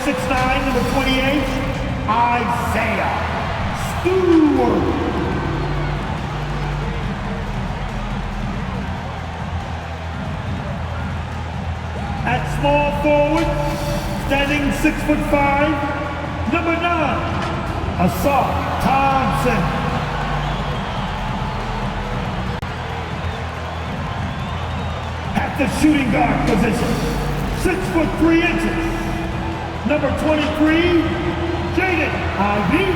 6'9", number 28, Isaiah Stewart. At small forward, standing 6'5", number 9, Asaf Thompson. At the shooting guard position, 6'3", number 23, Jaden Ivey.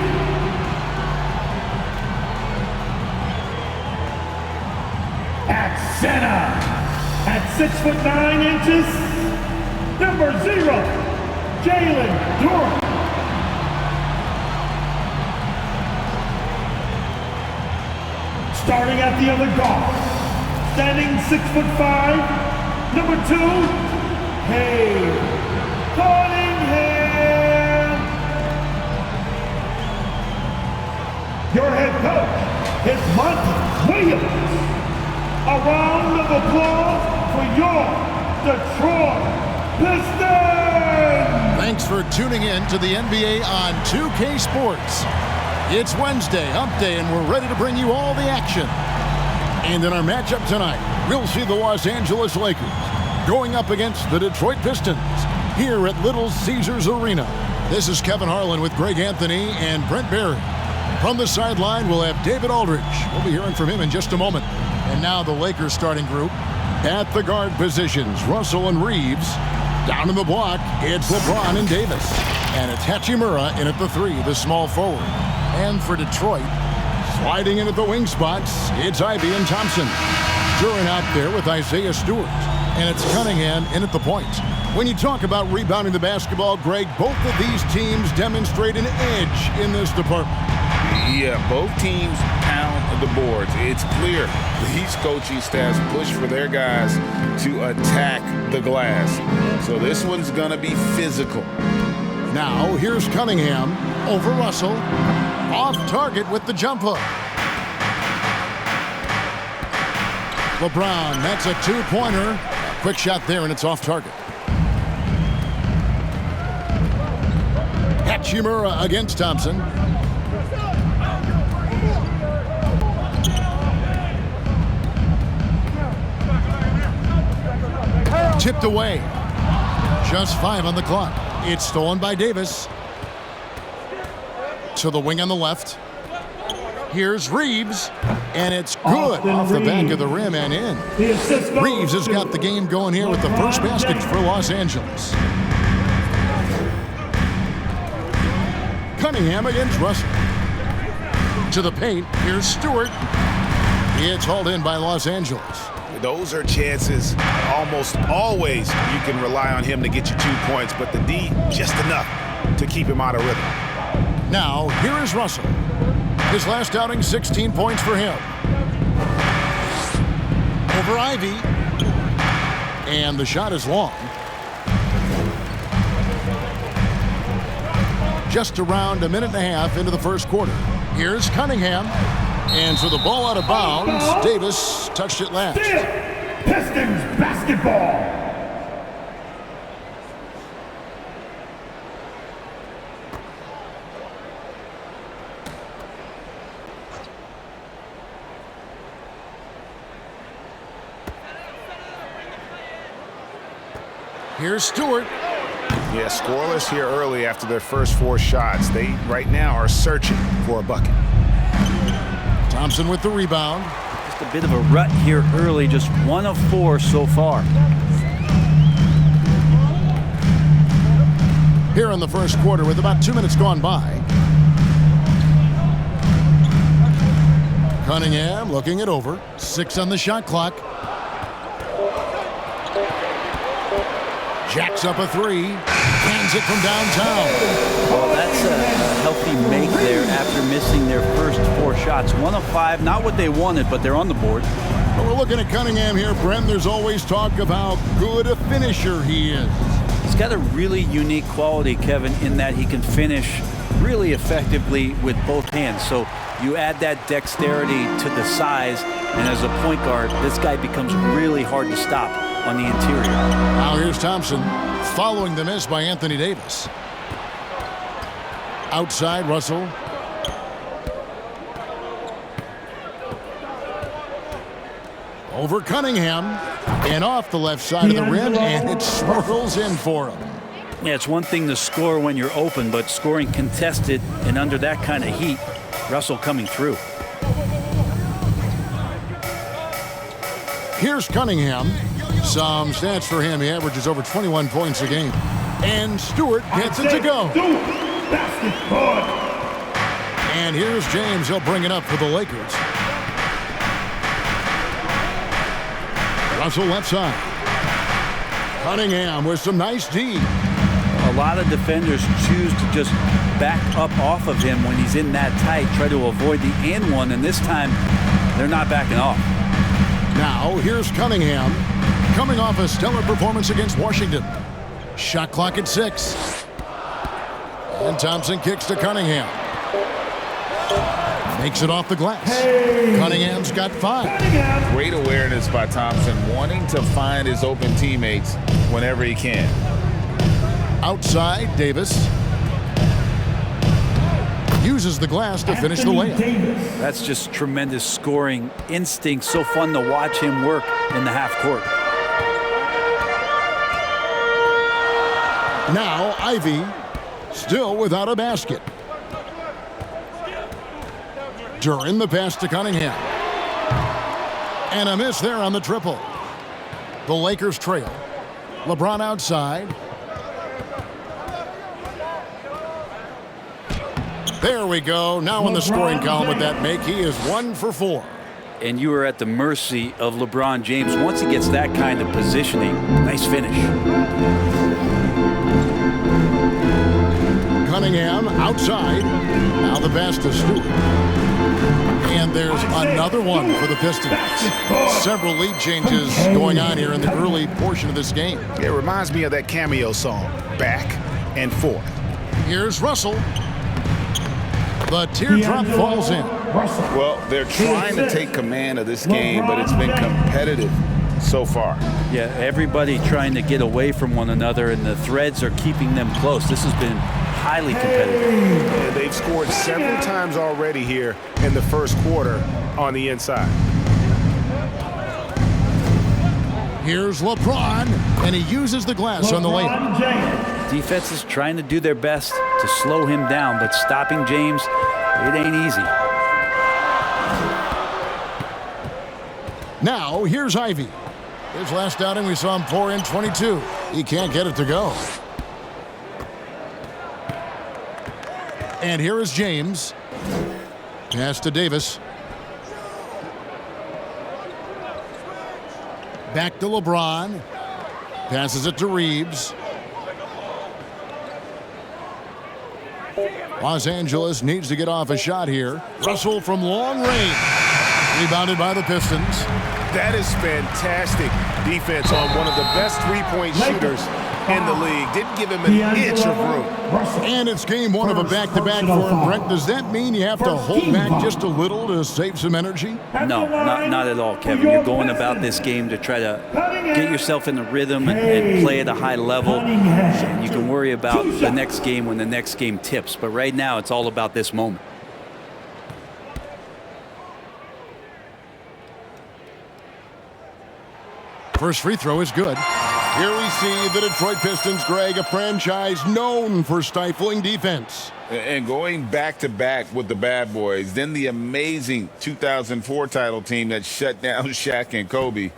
At center, at 6'9", number 0, Jalen Durant. Starting at the other guard, standing 6'5", number 2, Cade Cunningham. Your head coach is Monty Williams. A round of applause for your Detroit Pistons. Thanks for tuning in to the NBA on 2K Sports. It's Wednesday, hump day, and we're ready to bring you all the action. And in our matchup tonight, we'll see the Los Angeles Lakers going up against the Detroit Pistons here at Little Caesars Arena. This is Kevin Harlan with Greg Anthony and Brent Barry. From the sideline, we'll have David Aldridge. We'll be hearing from him in just a moment. And now the Lakers starting group. At the guard positions, Russell and Reeves. Down in the block, it's LeBron and Davis. And it's Hachimura in at the 3, the small forward. And for Detroit, sliding in at the wing spots, it's Ivey and Thompson. Duran out there with Isaiah Stewart. And it's Cunningham in at the point. When you talk about rebounding the basketball, Greg, both of these teams demonstrate an edge in this department. Yeah, both teams pound the boards. It's clear these coaching staffs push for their guys to attack the glass. So this one's going to be physical. Now, here's Cunningham over Russell. Off target with the jump hook. LeBron, that's a two-pointer. Quick shot there, and it's off target. Hachimura against Thompson. Tipped away. Just 5 on the clock. It's stolen by Davis. To the wing on the left. Here's Reeves. And it's good off the back of the rim and in. Reeves has got the game going here with the first basket for Los Angeles. Cunningham against Russell. To the paint. Here's Stewart. It's hauled in by Los Angeles. Those are chances almost always you can rely on him to get you 2 points, but the D just enough to keep him out of rhythm. Now, here is Russell. His last outing, 16 points for him. Over Ivey. And the shot is long. Just around a minute and a half into the first quarter. Here's Cunningham. And for the ball out of bounds, Davis touched it last. Pistons basketball. Here's Stewart. Yeah, scoreless here early after their first 4 shots. They, right now, are searching for a bucket. Thompson with the rebound. Just a bit of a rut here early, just 1 of 4 so far. Here in the first quarter with about 2 minutes gone by. Cunningham looking it over. 6 on the shot clock. Jacks up a 3. Hands it from downtown. Well, that's a healthy make there after missing their first 4 shots. 1 of 5, not what they wanted, but they're on the board. Well, we're looking at Cunningham here, Brent. There's always talk of how good a finisher he is. He's got a really unique quality, Kevin, in that he can finish really effectively with both hands. So you add that dexterity to the size, and as a point guard, this guy becomes really hard to stop on the interior. Now here's Thompson following the miss by Anthony Davis. Outside, Russell. Over Cunningham. And off the left side of the rim, and it swirls in for him. Yeah, it's one thing to score when you're open, but scoring contested and under that kind of heat, Russell coming through. Here's Cunningham. Some stats for him. He averages over 21 points a game. And Stewart gets it to go. And here's James. He'll bring it up for the Lakers. Russell left side. Cunningham with some nice D. A lot of defenders choose to just back up off of him when he's in that tight, try to avoid the and one, and this time they're not backing off. Now here's Cunningham coming off a stellar performance against Washington. Shot clock at 6. And Thompson kicks to Cunningham. Makes it off the glass. Cunningham's got 5. Great awareness by Thompson, wanting to find his open teammates whenever he can. Outside, Davis uses the glass to finish the layup. That's just tremendous scoring instinct. So fun to watch him work in the half court. Now Ivy still without a basket. During the pass to Cunningham. And a miss there on the triple. The Lakers trail. LeBron outside. There we go. Now in the scoring column with that make, he is 1 for 4. And you are at the mercy of LeBron James. Once he gets that kind of positioning, nice finish. Cunningham outside. Now the pass to Stewart. And there's another one for the Pistons. Several lead changes going on here in the early portion of this game. It reminds me of that cameo song, Back and Forth. Here's Russell. The teardrop falls in. Well, they're trying to take command of this game, but it's been competitive so far. Yeah, everybody trying to get away from one another, and the threads are keeping them close. This has been highly competitive. And they've scored several times already here in the first quarter on the inside. Here's LeBron, and he uses the glass on the layup. Defense is trying to do their best to slow him down, but stopping James, it ain't easy. Now, here's Ivy. His last outing, we saw him pour in 22. He can't get it to go. And here is James. Pass to Davis. Back to LeBron. Passes it to Reeves. Los Angeles needs to get off a shot here. Russell from long range. Rebounded by the Pistons. That is fantastic defense on one of the best three-point shooters in the league. Didn't give him an inch of room. And it's game 1 of a back-to-back for him, Brent. Does that mean you have to hold back just a little to save some energy? No, not at all, Kevin. You're going about this game to try to get yourself in the rhythm and play at a high level. And you can worry about the next game when the next game tips. But right now, it's all about this moment. First free throw is good. Here we see the Detroit Pistons, Greg, a franchise known for stifling defense. And going back-to-back with the bad boys, then the amazing 2004 title team that shut down Shaq and Kobe.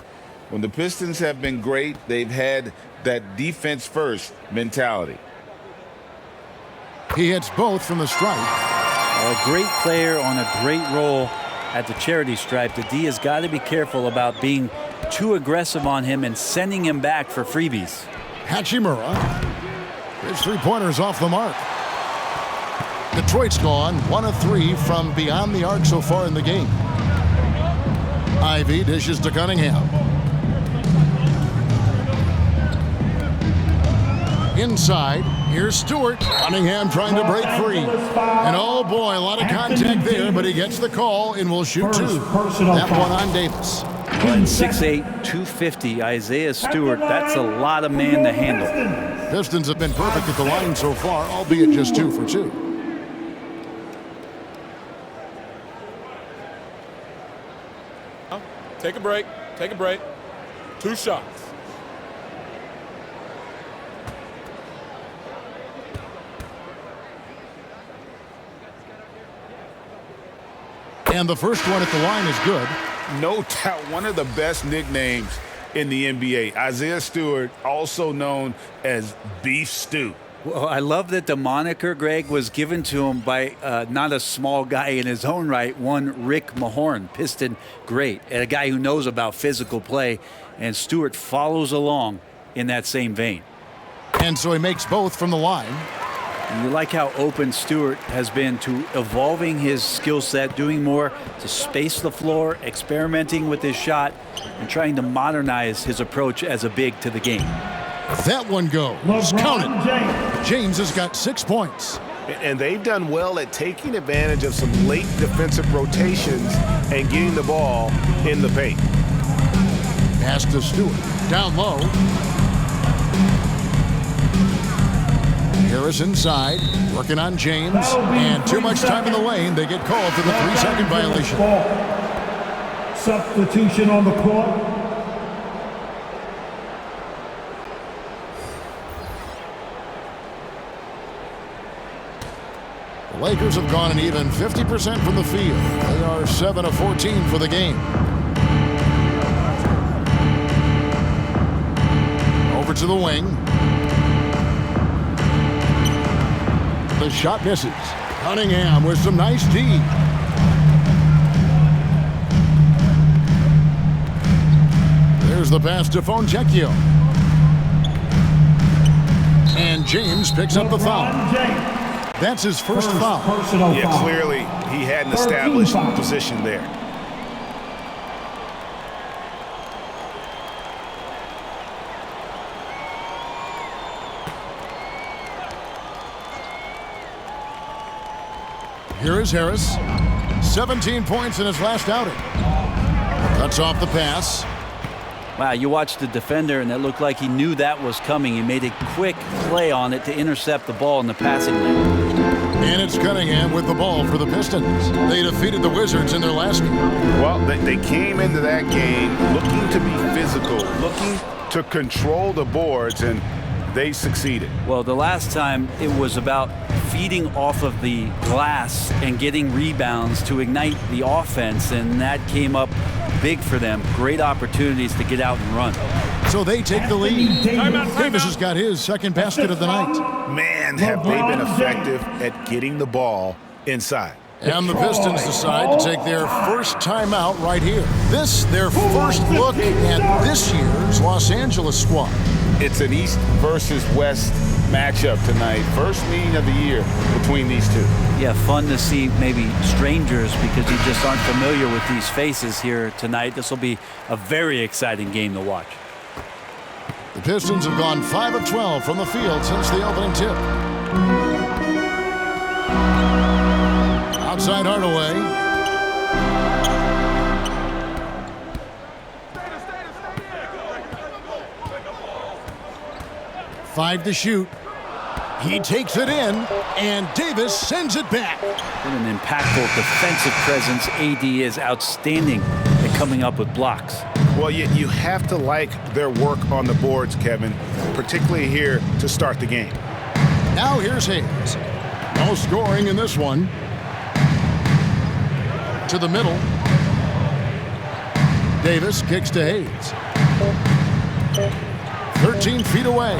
When the Pistons have been great, they've had that defense-first mentality. He hits both from the stripe. A great player on a great role at the charity stripe. The D has got to be careful about being too aggressive on him and sending him back for freebies. Hachimura. His three-pointer's off the mark. Detroit's gone 1 of 3 from beyond the arc so far in the game. Ivy dishes to Cunningham. Inside, here's Stewart. Cunningham trying to break free. And oh boy, a lot of contact there, but he gets the call and will shoot 2. That one on Davis. Well, 6'8", 250, Isaiah Stewart, that's a lot of man to handle. Pistons have been perfect at the line so far, albeit just 2 for 2. Take a break. Take a break. 2 shots. And the first one at the line is good. No doubt one of the best nicknames in the NBA. Isaiah Stewart, also known as Beef Stew. Well, I love that the moniker, Greg, was given to him by not a small guy in his own right, one Rick Mahorn, Piston great, and a guy who knows about physical play, and Stewart follows along in that same vein. And so he makes both from the line. And you like how open Stewart has been to evolving his skill set, doing more to space the floor, experimenting with his shot, and trying to modernize his approach as a big to the game. That one goes. Count it. James has got 6 points. And they've done well at taking advantage of some late defensive rotations and getting the ball in the paint. Pass to Stewart. Down low. Harris inside, working on James, and too much time in the lane. They get called for the 3-second violation. Substitution on the court. The Lakers have gone an even 50% from the field. They are 7 of 14 for the game. Over to the wing. The shot misses. Cunningham with some nice D. There's the pass to Foncecchio. And James picks up the foul. That's his first foul. Yeah, clearly he had an established position there. Here is Harris. 17 points in his last outing. Cuts off the pass. Wow, you watched the defender, and it looked like he knew that was coming. He made a quick play on it to intercept the ball in the passing lane. And it's Cunningham with the ball for the Pistons. They defeated the Wizards in their last game. Well, they came into that game looking to be physical, looking to control the boards, and they succeeded. Well, the last time it was about feeding off of the glass and getting rebounds to ignite the offense, and that came up big for them. Great opportunities to get out and run. So they take the lead. Davis has got his second basket of the night. Man, have they been effective at getting the ball inside. And the Pistons decide to take their first timeout right here. This, their first look at this year's Los Angeles squad. It's an East versus West matchup tonight. First meeting of the year between these two. Yeah, fun to see maybe strangers because you just aren't familiar with these faces here tonight. This will be a very exciting game to watch. The Pistons have gone 5 of 12 from the field since the opening tip. Outside Hardaway. Five to shoot. He takes it in, and Davis sends it back. What an impactful defensive presence. AD is outstanding at coming up with blocks. Well, you have to like their work on the boards, Kevin, particularly here to start the game. Now here's Hayes. No scoring in this one. To the middle. Davis kicks to Hayes. 13 feet away.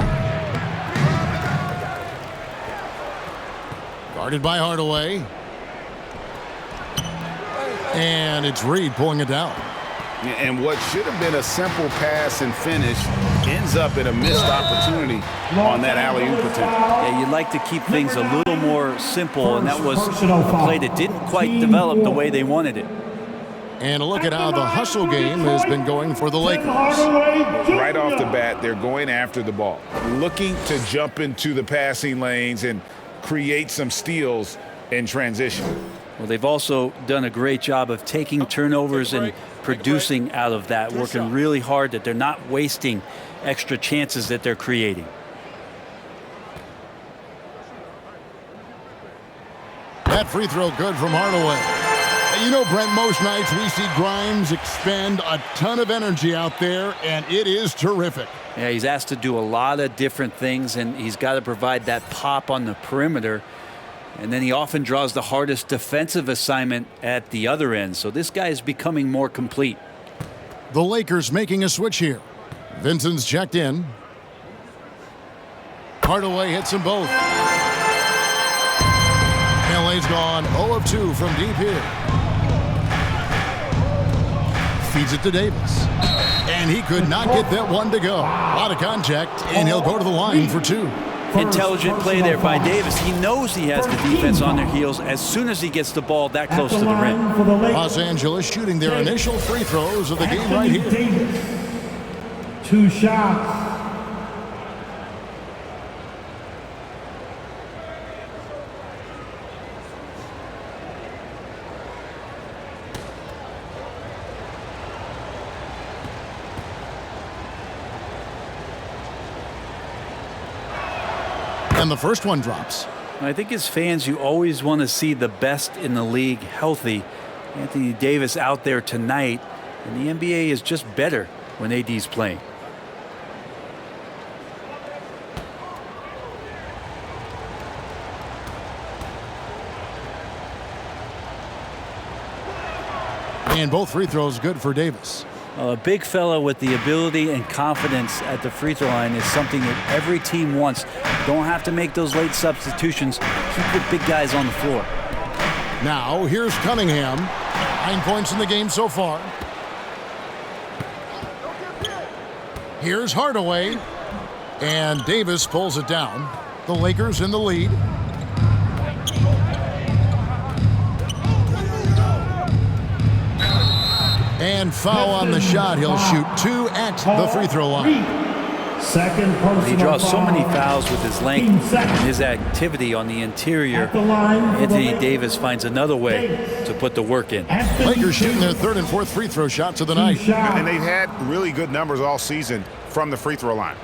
Guarded by Hardaway. And it's Reed pulling it down. And what should have been a simple pass and finish ends up in a missed opportunity on that alley-oop attempt. Yeah, you'd like to keep things a little more simple, and that was a play that didn't quite develop the way they wanted it. And a look at how the hustle game has been going for the Lakers. Right off the bat, they're going after the ball, looking to jump into the passing lanes and create some steals in transition. Well, they've also done a great job of taking turnovers and producing out of that, working really hard that they're not wasting extra chances that they're creating. That free throw good from Hardaway. You know, Brent, most nights we see Grimes expend a ton of energy out there, and it is terrific. Yeah, he's asked to do a lot of different things, and he's got to provide that pop on the perimeter. And then he often draws the hardest defensive assignment at the other end. So this guy is becoming more complete. The Lakers making a switch here. Vincent's checked in. Hardaway hits them both. LA's gone 0 of 2 from deep here. Feeds it to Davis. And he could not get that one to go. A lot of contact, and he'll go to the line for 2. Intelligent play there by Davis. He knows he has the defense on their heels as soon as he gets the ball that close to the rim. Los Angeles shooting their initial free throws of the game right here. 2 shots. And the first one drops. I think as fans, you always want to see the best in the league healthy. Anthony Davis out there tonight, and the NBA is just better when AD's playing. And both free throws good for Davis. A big fella with the ability and confidence at the free throw line is something that every team wants. Don't have to make those late substitutions. Keep the big guys on the floor. Now, here's Cunningham. 9 points in the game so far. Here's Hardaway. And Davis pulls it down. The Lakers in the lead. And foul on the shot. He'll shoot 2 at the free throw line. Second personal He draws so many foul. fouls with his length and his activity on the interior. At the line for the Anthony Lakers. Davis finds another way to put the work in. Lakers shooting their 3rd and 4th free throw shots of the night. And they've had really good numbers all season from the free throw line.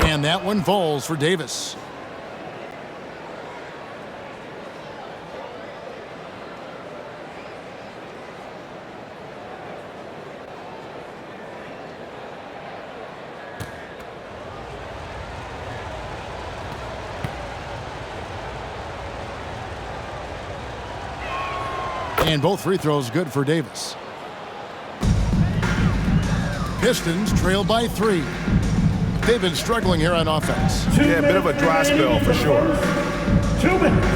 And that one falls for Davis. And both free throws good for Davis. Pistons trail by 3. They've been struggling here on offense. Yeah, a bit of a dry spell for sure. 2 minutes.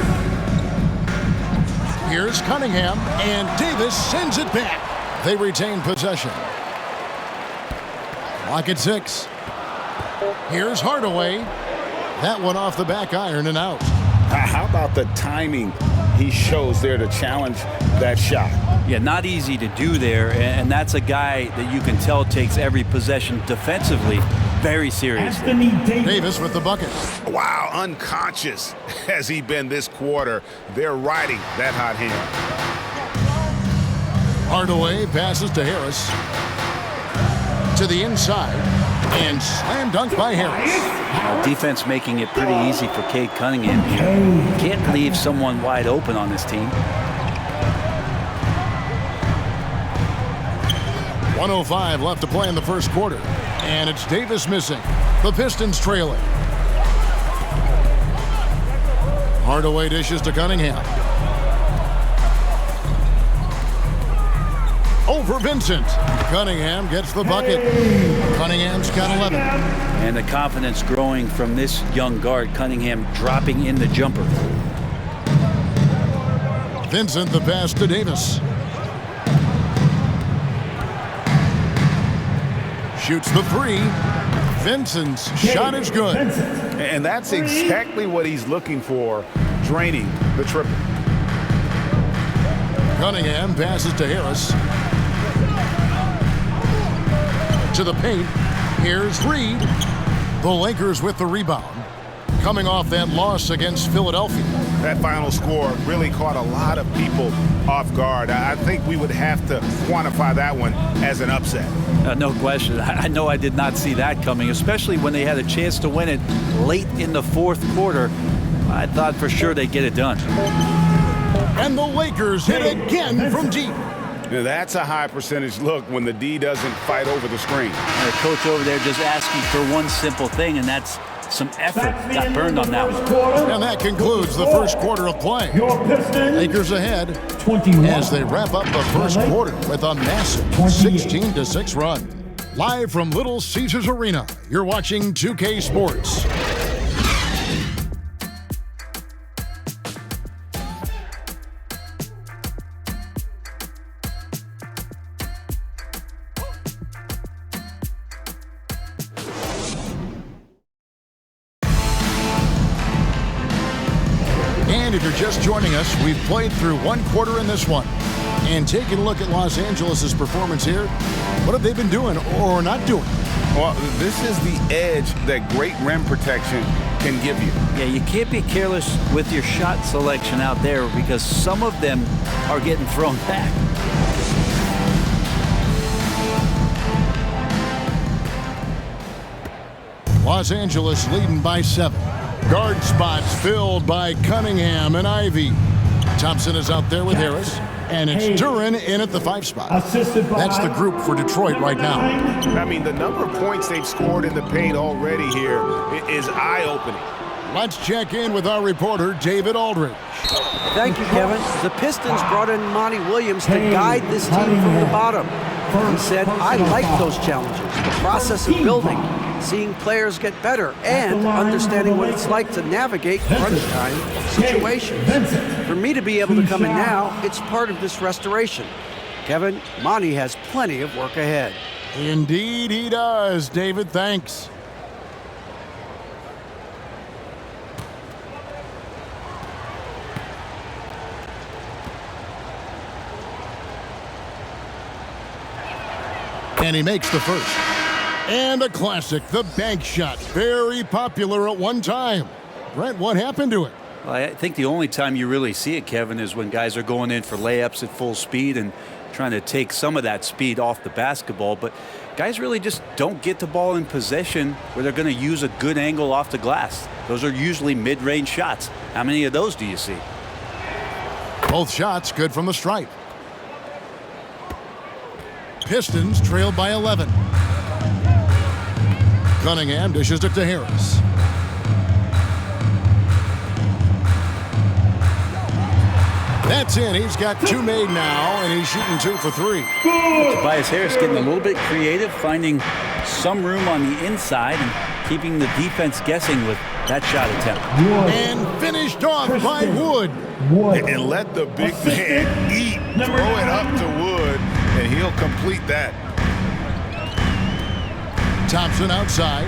Here's Cunningham, and Davis sends it back. They retain possession. Clock at 6. Here's Hardaway. That one off the back iron and out. How about the timing he shows there to challenge that shot? Yeah, not easy to do there, and that's a guy that you can tell takes every possession defensively very seriously. Anthony Davis with the bucket. Wow, unconscious has he been this quarter. They're riding that hot hand. Hardaway passes to Harris. To the inside. And slam dunk by Harris. Defense making it pretty easy for Cade Cunningham here. Can't leave someone wide open on this team. 1:05 left to play in the first quarter. And it's Davis missing. The Pistons trailing. Hardaway dishes to Cunningham. Over Vincent. Cunningham gets the bucket. Cunningham's got 11. And the confidence growing from this young guard. Cunningham dropping in the jumper. Vincent the pass to Davis. Shoots the 3. Vincent's shot is good. And that's exactly what he's looking for, draining the triple. Cunningham passes to Harris. To the paint. Here's Reed. The Lakers with the rebound. coming off that loss against Philadelphia. That final score really caught a lot of people off guard. I think we would have to quantify that one as an upset. No question. I know I did not see that coming, especially when they had a chance to win it late in the fourth quarter. I thought for sure they'd get it done. And the Lakers hit again from deep. Now that's a high percentage look when the D doesn't fight over the screen. The coach over there just asking for one simple thing, and that's some effort. Got burned on that one. And that concludes the first quarter of play. Your Pistons Lakers ahead 21 as they wrap up the first quarter with a massive 16-6 run. Live from Little Caesars Arena, you're watching 2K Sports. And if you're just joining us, we've played through one quarter in this one. And taking a look at Los Angeles' performance here, what have they been doing or not doing? Well, this is the edge that great rim protection can give you. Yeah, you can't be careless with your shot selection out there because some of them are getting thrown back. Los Angeles leading by 7. Guard spots filled by Cunningham and Ivy. Thompson is out there with Harris. And it's Duran in at the 5 spot. That's the group for Detroit right now. I mean, the number of points they've scored in the paint already here is eye-opening. Let's check in with our reporter, David Aldridge. Thank you, Kevin. The Pistons brought in Monty Williams to guide this team from the bottom. He said, I like those challenges, the process of building, seeing players get better, and understanding what it's like to navigate crunch time situations. For me to be able to come in now, it's part of this restoration. Kevin, Monty has plenty of work ahead. Indeed he does, David. Thanks. And he makes the first. And a classic, the bank shot. Very popular at one time. Brent, what happened to it? Well, I think the only time you really see it, Kevin, is when guys are going in for layups at full speed and trying to take some of that speed off the basketball. But guys really just don't get the ball in possession where they're going to use a good angle off the glass. Those are usually mid-range shots. How many of those do you see? Both shots good from the stripe. Pistons trailed by 11. Cunningham dishes it to Harris. That's in. He's got 2 made now, and he's shooting 2 for 3. Tobias Harris getting a little bit creative, finding some room on the inside and keeping the defense guessing with that shot attempt. And finished off by Wood. And let the big man eat. Throw it up to Wood, and he'll complete that. Thompson outside.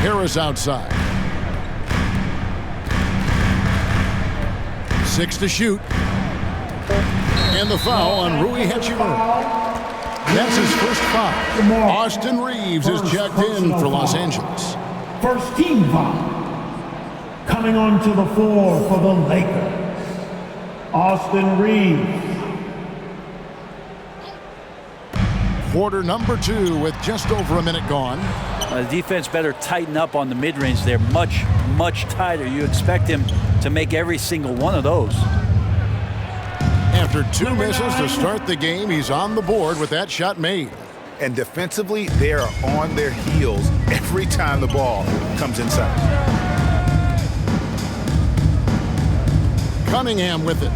Harris outside. 6 to shoot. And the foul on Rui Hachimura. That's his first foul. Austin Reeves is checked in for Los Angeles. First team foul. Coming onto the floor for the Lakers, Austin Reeves. Quarter number 2 with just over a minute gone. The defense better tighten up on the mid-range there. Much, much tighter. You expect him to make every single one of those. After 2 misses to start the game, he's on the board with that shot made. And defensively, they are on their heels every time the ball comes inside. Cunningham with it.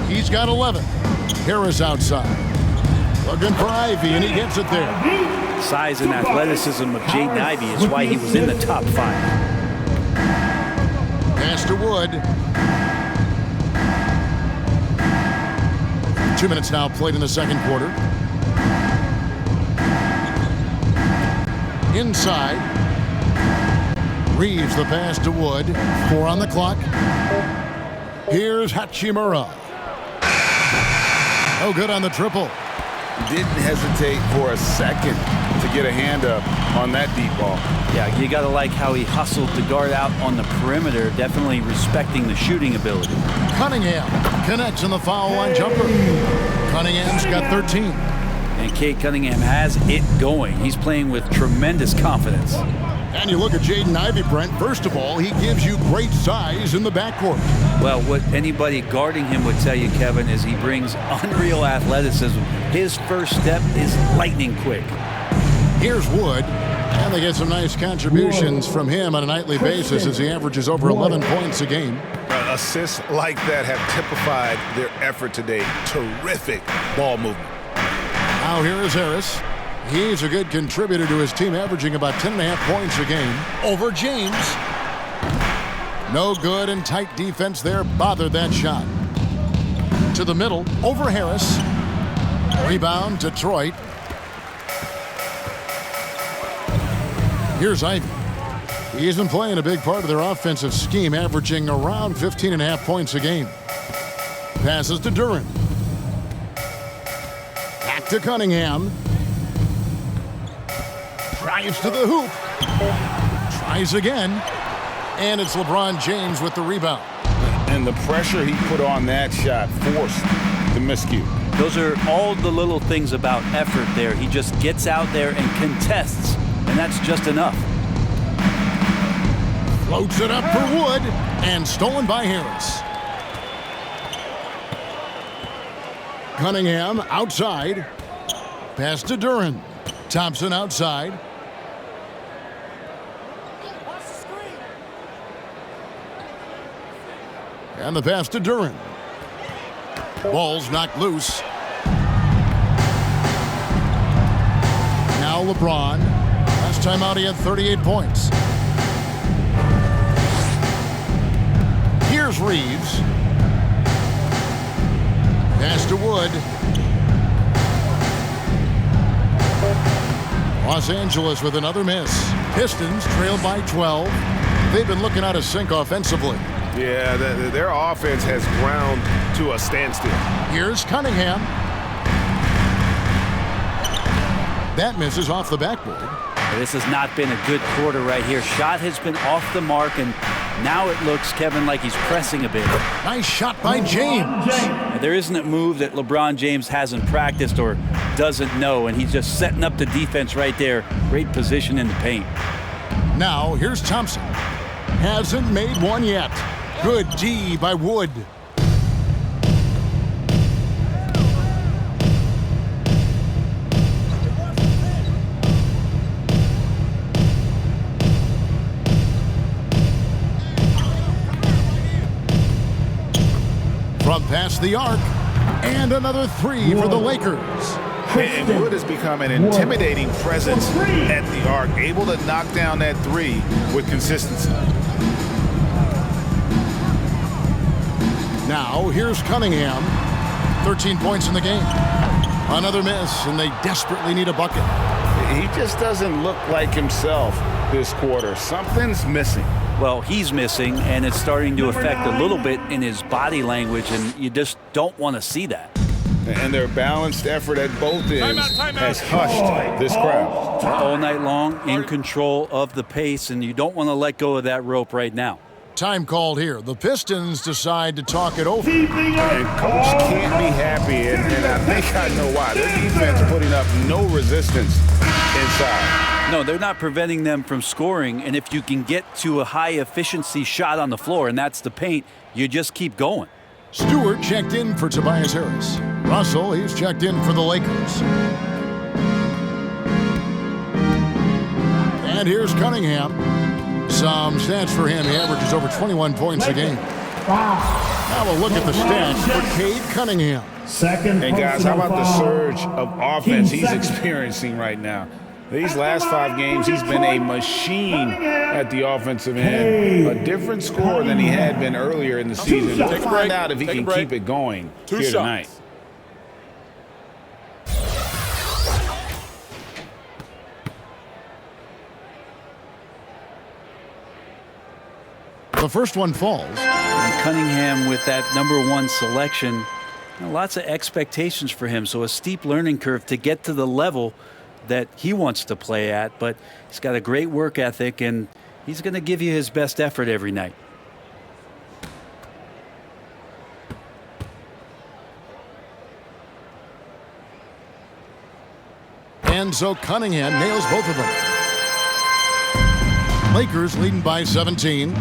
He's got 11. Harris outside. Looking for Ivy, and he gets it there. Size and athleticism of Jaden Ivey is why he was in the top 5. Pass to Wood. 2 minutes now played in the second quarter. Inside. Reeves the pass to Wood. 4 on the clock. Here's Hachimura. No good on the triple. Didn't hesitate for a second to get a hand up. on that deep ball. Yeah, you got to like how he hustled to guard out on the perimeter, definitely respecting the shooting ability. Cunningham connects on the foul line jumper. Cunningham's got 13. And Cade Cunningham has it going. He's playing with tremendous confidence. And you look at Jaden Ivey, Brent. First of all, he gives you great size in the backcourt. Well, what anybody guarding him would tell you, Kevin, is he brings unreal athleticism. His first step is lightning quick. Here's Wood. And they get some nice contributions from him on a nightly basis as he averages over 11 points a game. Assists like that have typified their effort today. Terrific ball movement. Now here is Harris. He's a good contributor to his team, averaging about 10.5 points a game. Over James. No good, and tight defense there bothered that shot. To the middle, over Harris. Rebound, Detroit. Here's Ivey. He isn't playing a big part of their offensive scheme, averaging around 15.5 points a game. Passes to Duren. Back to Cunningham. Drives to the hoop. Tries again. And it's LeBron James with the rebound. And the pressure he put on that shot forced the miscue. Those are all the little things about effort there. He just gets out there and contests, and that's just enough. Floats it up for Wood, and stolen by Harris. Cunningham outside. Pass to Duren. Thompson outside. And the pass to Duren. Ball's knocked loose. Now LeBron. Last time out he had 38 points. Here's Reeves. Pass to Wood. Los Angeles with another miss. Pistons trailed by 12. They've been looking out of sync offensively. Yeah, their offense has ground to a standstill. Here's Cunningham. That misses off the backboard. This has not been a good quarter right here. Shot has been off the mark, and now it looks, Kevin, like he's pressing a bit. Nice shot by James. There isn't a move that LeBron James hasn't practiced or doesn't know, and he's just setting up the defense right there. Great position in the paint. Now here's Thompson. Hasn't made one yet. Good D by Wood. From past the arc, and another three for the Lakers. And Wood has become an intimidating presence at the arc, able to knock down that three with consistency. Now here's Cunningham. 13 points in the game. Another miss, and they desperately need a bucket. He just doesn't look like himself this quarter. Something's missing. Well, he's missing, and it's starting to affect a little bit in his body language, and you just don't want to see that. And their balanced effort at both ends has hushed this crowd. All night long, in control of the pace, and you don't want to let go of that rope right now. Time called here. The Pistons decide to talk it over. And coach can't be happy, and I think I know why. Their defense putting up no resistance inside. No, they're not preventing them from scoring, and if you can get to a high-efficiency shot on the floor, and that's the paint, you just keep going. Stewart checked in for Tobias Harris. Russell, he's checked in for the Lakers. And here's Cunningham. Some stats for him. He averages over 21 points a game. Now we'll look at the stats for Cade Cunningham. And guys, how about the surge of offense he's experiencing right now? These last 5 games, he's been a machine at the offensive end. A different scorer than he had been earlier in the season. We'll find out if he can keep it going here tonight. The first one falls. And Cunningham with that #1 selection. Lots of expectations for him, so a steep learning curve to get to the level that he wants to play at, but he's got a great work ethic, and he's going to give you his best effort every night. And so Cunningham nails both of them. Lakers leading by 17.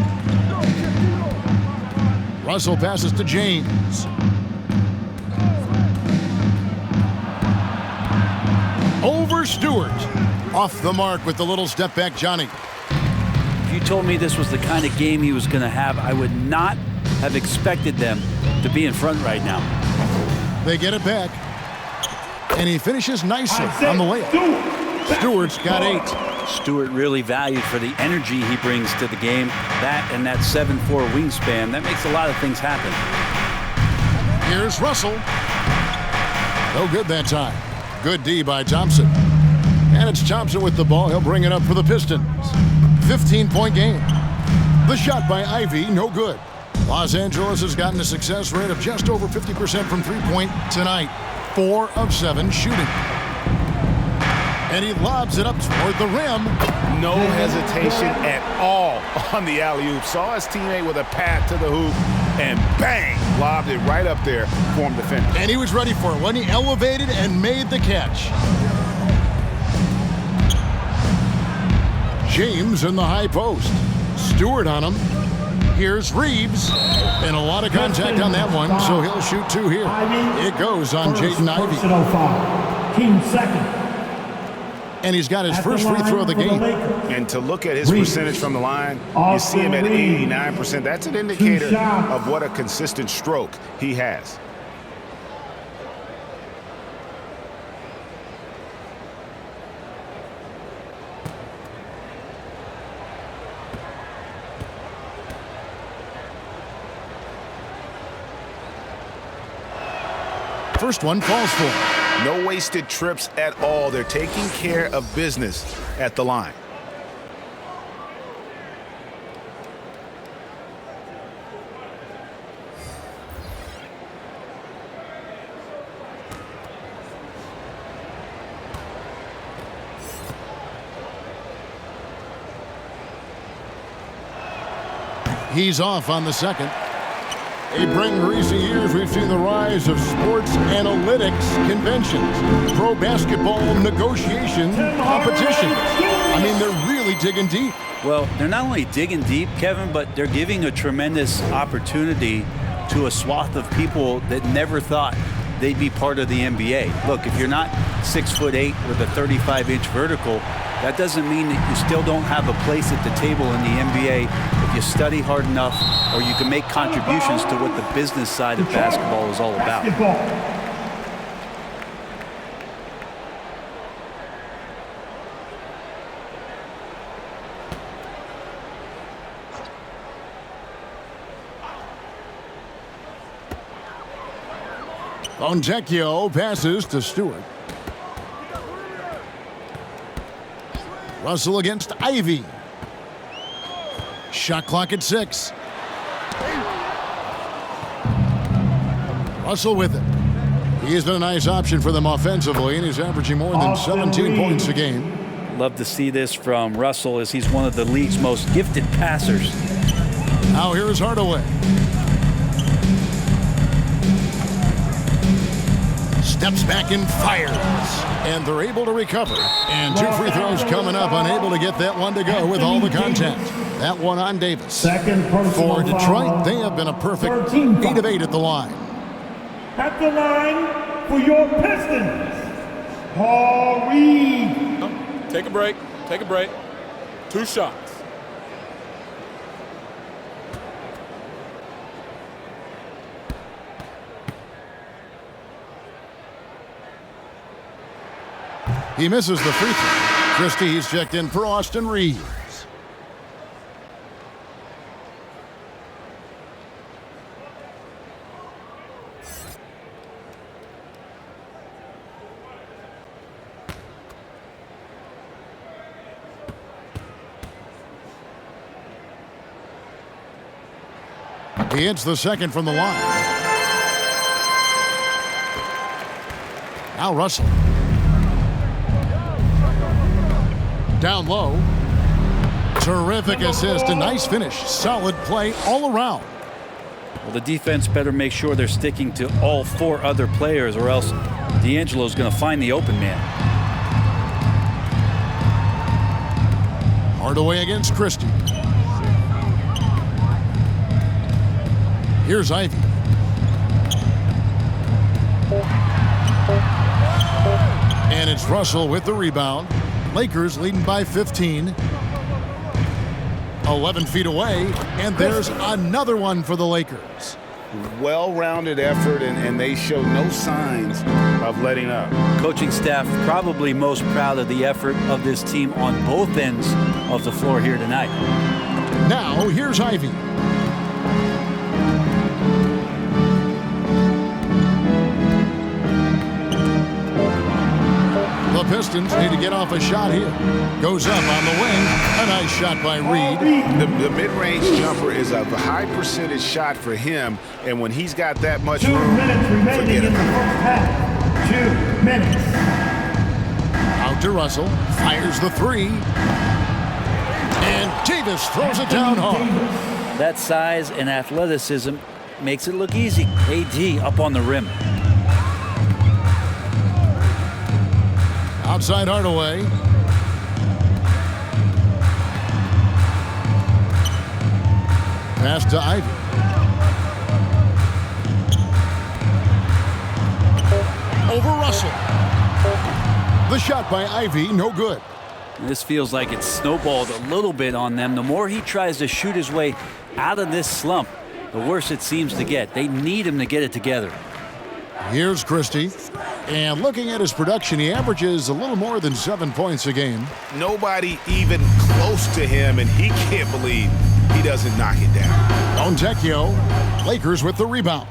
Russell passes to James. Over Stewart. Off the mark with the little step back, Johnny. If you told me this was the kind of game he was going to have, I would not have expected them to be in front right now. They get it back. And he finishes nicely on the layup. Stewart's got 8. Stewart really valued for the energy he brings to the game. That and that 7'4" wingspan, that makes a lot of things happen. Here's Russell. No good that time. Good D by Thompson. And it's Thompson with the ball. He'll bring it up for the Pistons. 15-point game. The shot by Ivy, no good. Los Angeles has gotten a success rate of just over 50% from three-point tonight. 4 of 7 shooting. And he lobs it up toward the rim. No hesitation at all on the alley-oop. Saw his teammate with a pat to the hoop, and bang, lobbed it right up there for him to finish. And he was ready for it when he elevated and made the catch. James in the high post. Stewart on him. Here's Reeves. And a lot of contact on that one, so he'll shoot 2 here. It goes on Jaden Ivey. Team second. And he's got his first free throw of the game. And to look at his percentage from the line, you see him at 89%. That's an indicator of what a consistent stroke he has. First one falls for him. No wasted trips at all. They're taking care of business at the line. He's off on the second. In recent years, we've seen the rise of sports analytics conventions, pro basketball negotiation competitions. I mean, they're really digging deep. Well, they're not only digging deep, Kevin, but they're giving a tremendous opportunity to a swath of people that never thought they'd be part of the NBA. Look, if you're not 6'8" with a 35-inch vertical, that doesn't mean that you still don't have a place at the table in the NBA if you study hard enough, or you can make contributions to what the business side of basketball is all about. Fontecchio passes to Stewart. Russell against Ivy. Shot clock at 6. Russell with it. He has been a nice option for them offensively, and he's averaging more than 17 points a game. Love to see this from Russell, as he's one of the league's most gifted passers. Now here's Hardaway. Steps back and fires. And they're able to recover. And 2 free throws coming up, unable to get that one to go with all the contact. That one on Davis. Second For Detroit, they have been a perfect 8 of 8 at the line. At the line for your Pistons, Paul Reed. Take a break. Take a break. 2 shots. He misses the free throw. Christie's checked in for Austin Reeves. He hits the second from the line. Now Russell. Down low. Terrific assist, a nice finish. Solid play all around. Well, the defense better make sure they're sticking to all 4 other players, or else D'Angelo's going to find the open man. Hardaway against Christie. Here's Ivy. And it's Russell with the rebound. Lakers leading by 15. 11 feet away, and there's another one for the Lakers. Well-rounded effort, and they show no signs of letting up. Coaching staff probably most proud of the effort of this team on both ends of the floor here tonight. Now, here's Ivy. The Pistons need to get off a shot here. Goes up on the wing. A nice shot by Reed. The mid-range jumper is a high percentage shot for him, and when he's got that much 2 room, minutes remaining forget in the it. first half. 2 minutes. Out to Russell. Fires the 3. And Davis throws it down hard. That size and athleticism makes it look easy. AD up on the rim. Outside Hardaway. Pass to Ivy. Over Russell. The shot by Ivy, no good. This feels like it's snowballed a little bit on them. The more he tries to shoot his way out of this slump, the worse it seems to get. They need him to get it together. Here's Christie. And looking at his production, he averages a little more than 7 points a game. Nobody even close to him, and he can't believe he doesn't knock it down. Fontecchio, Lakers with the rebound.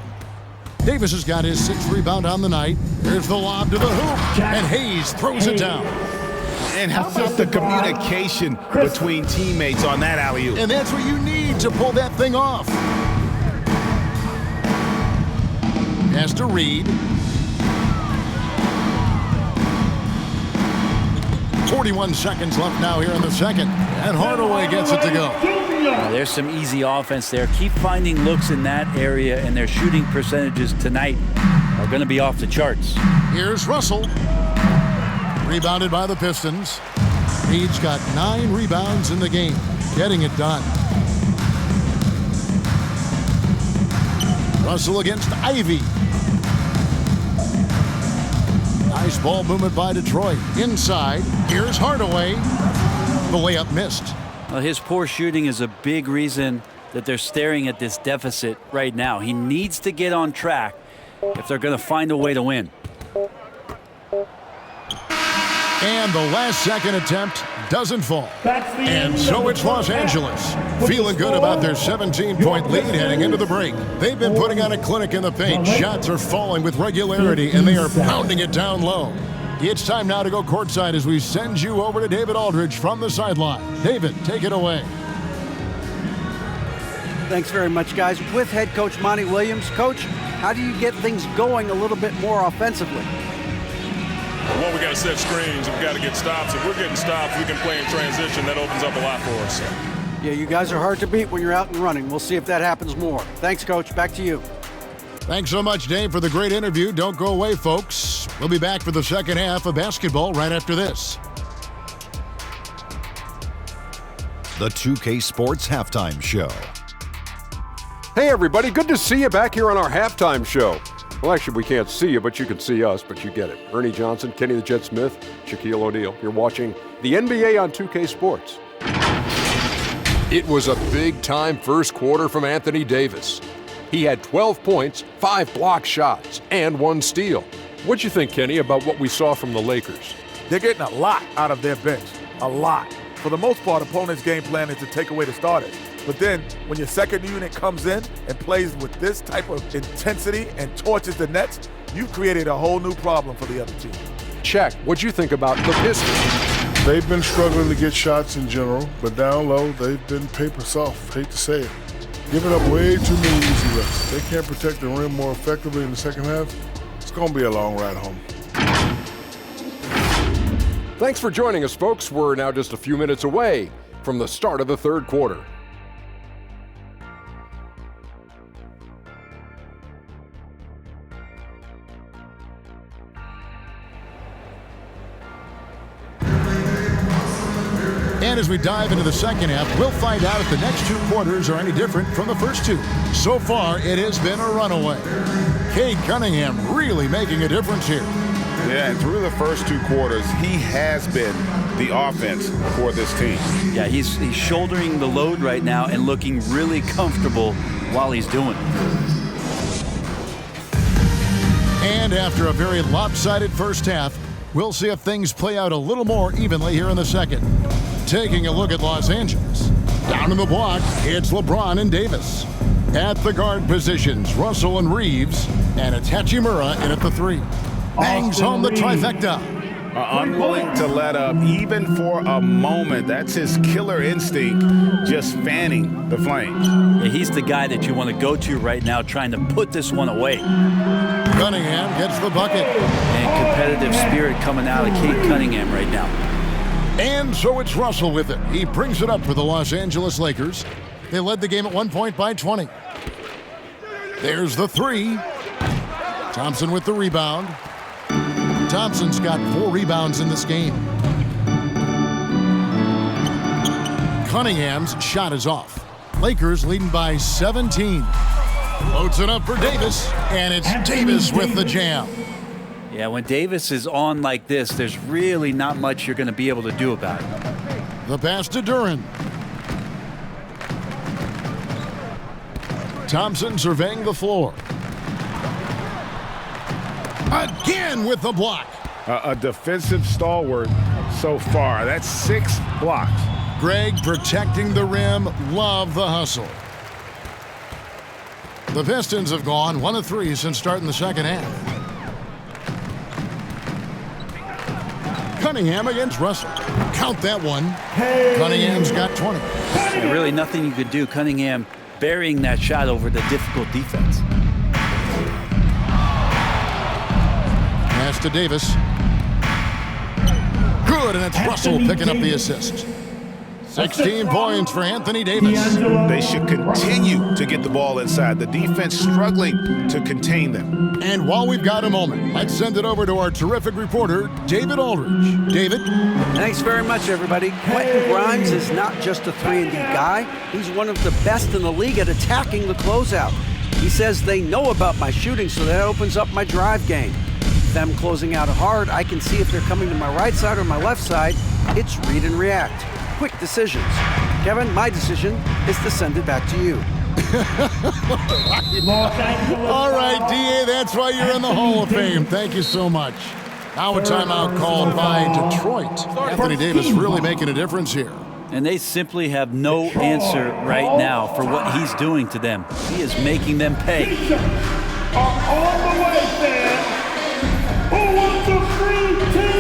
Davis has got his 6th rebound on the night. There's the lob to the hoop, and Hayes throws it down. And how about the communication between teammates on that alley-oop? And that's what you need to pull that thing off. Pass to Reed. 41 seconds left now here in the second. And Hardaway gets it to go. Now, there's some easy offense there. Keep finding looks in that area, and their shooting percentages tonight are going to be off the charts. Here's Russell. Rebounded by the Pistons. Reed's got 9 rebounds in the game. Getting it done. Russell against Ivy. Nice ball movement by Detroit. Inside, here's Hardaway. The layup missed. Well, his poor shooting is a big reason that they're staring at this deficit right now. He needs to get on track if they're going to find a way to win. And the last second attempt doesn't fall. And so it's Los Angeles, feeling good about their 17-point lead heading into the break. They've been putting on a clinic in the paint. Shots are falling with regularity, and they are pounding it down low. It's time now to go courtside as we send you over to David Aldridge from the sideline. David, take it away. Thanks very much, guys. With head coach Monty Williams. Coach, how do you get things going a little bit more offensively? Well, we got to set screens. We got to get stops. If we're getting stops, we can play in transition. That opens up a lot for us. Yeah, you guys are hard to beat when you're out and running. We'll see if that happens more. Thanks, Coach. Back to you. Thanks so much, Dave, for the great interview. Don't go away, folks. We'll be back for the second half of basketball right after this. The 2K Sports Halftime Show. Hey, everybody. Good to see you back here on our halftime show. Well, actually, we can't see you, but you can see us, but you get it. Ernie Johnson, Kenny the Jet Smith, Shaquille O'Neal. You're watching the NBA on 2K Sports. It was a big-time first quarter from Anthony Davis. He had 12 points, 5 block shots, and 1 steal. What'd you think, Kenny, about what we saw from the Lakers? They're getting a lot out of their bench. A lot. For the most part, opponents' game plan is to take away the starters. But then, when your second unit comes in and plays with this type of intensity and torches the Nets, you've created a whole new problem for the other team. Shaq, what'd you think about the Pistons? They've been struggling to get shots in general, but down low, they've been paper soft. Hate to say it. Giving up way too many easy looks. They can't protect the rim more effectively in the second half. It's going to be a long ride home. Thanks for joining us, folks. We're now just a few minutes away from the start of the third quarter. And as we dive into the second half, we'll find out if the next two quarters are any different from the first two. So far, it has been a runaway. Cade Cunningham really making a difference here. Yeah, and through the first two quarters, he has been the offense for this team. Yeah, he's shouldering the load right now and looking really comfortable while he's doing it. And after a very lopsided first half, we'll see if things play out a little more evenly here in the second. Taking a look at Los Angeles. Down in the block, it's LeBron and Davis. At the guard positions, Russell and Reeves, and it's Hachimura in at the 3. Bangs home the trifecta. Unwilling to let up even for a moment. That's his killer instinct, just fanning the flames. Yeah, he's the guy that you want to go to right now, trying to put this one away. Cunningham gets the bucket. And competitive spirit coming out of Cade Cunningham right now. And so it's Russell with it. He brings it up for the Los Angeles Lakers. They led the game at 1 point by 20. There's the 3. Thompson with the rebound. Thompson's got 4 rebounds in this game. Cunningham's shot is off. Lakers leading by 17. Loads it up for Davis, and it's Davis with the jam. Yeah, when Davis is on like this, there's really not much you're going to be able to do about it. The pass to Duran. Thompson surveying the floor. Again with the block. A defensive stalwart so far. That's 6 blocks. Greg protecting the rim. Love the hustle. The Pistons have gone 1 of 3 since starting the second half. Cunningham against Russell. Count that one. Cunningham's got 20. Yeah, really nothing you could do. Cunningham burying that shot over the difficult defense. Pass to Davis. Good, and it's Russell picking up the assist. 16 points for Anthony Davis. They should continue to get the ball inside. The defense struggling to contain them. And while we've got a moment, let's send it over to our terrific reporter, David Aldridge. David? Thanks very much, everybody. Quentin Grimes is not just a 3-and-D guy. He's one of the best in the league at attacking the closeout. He says they know about my shooting, so that opens up my drive game. Them closing out hard, I can see if they're coming to my right side or my left side. It's read and react. Quick decisions. Kevin, my decision is to send it back to you. All right, D.A., that's why you're in the Hall of Fame. Thank you so much. Now a timeout called by Detroit. Anthony Davis really making a difference here. And they simply have no answer right now for what he's doing to them. He is making them pay. All the way, fans. Who wants a free team?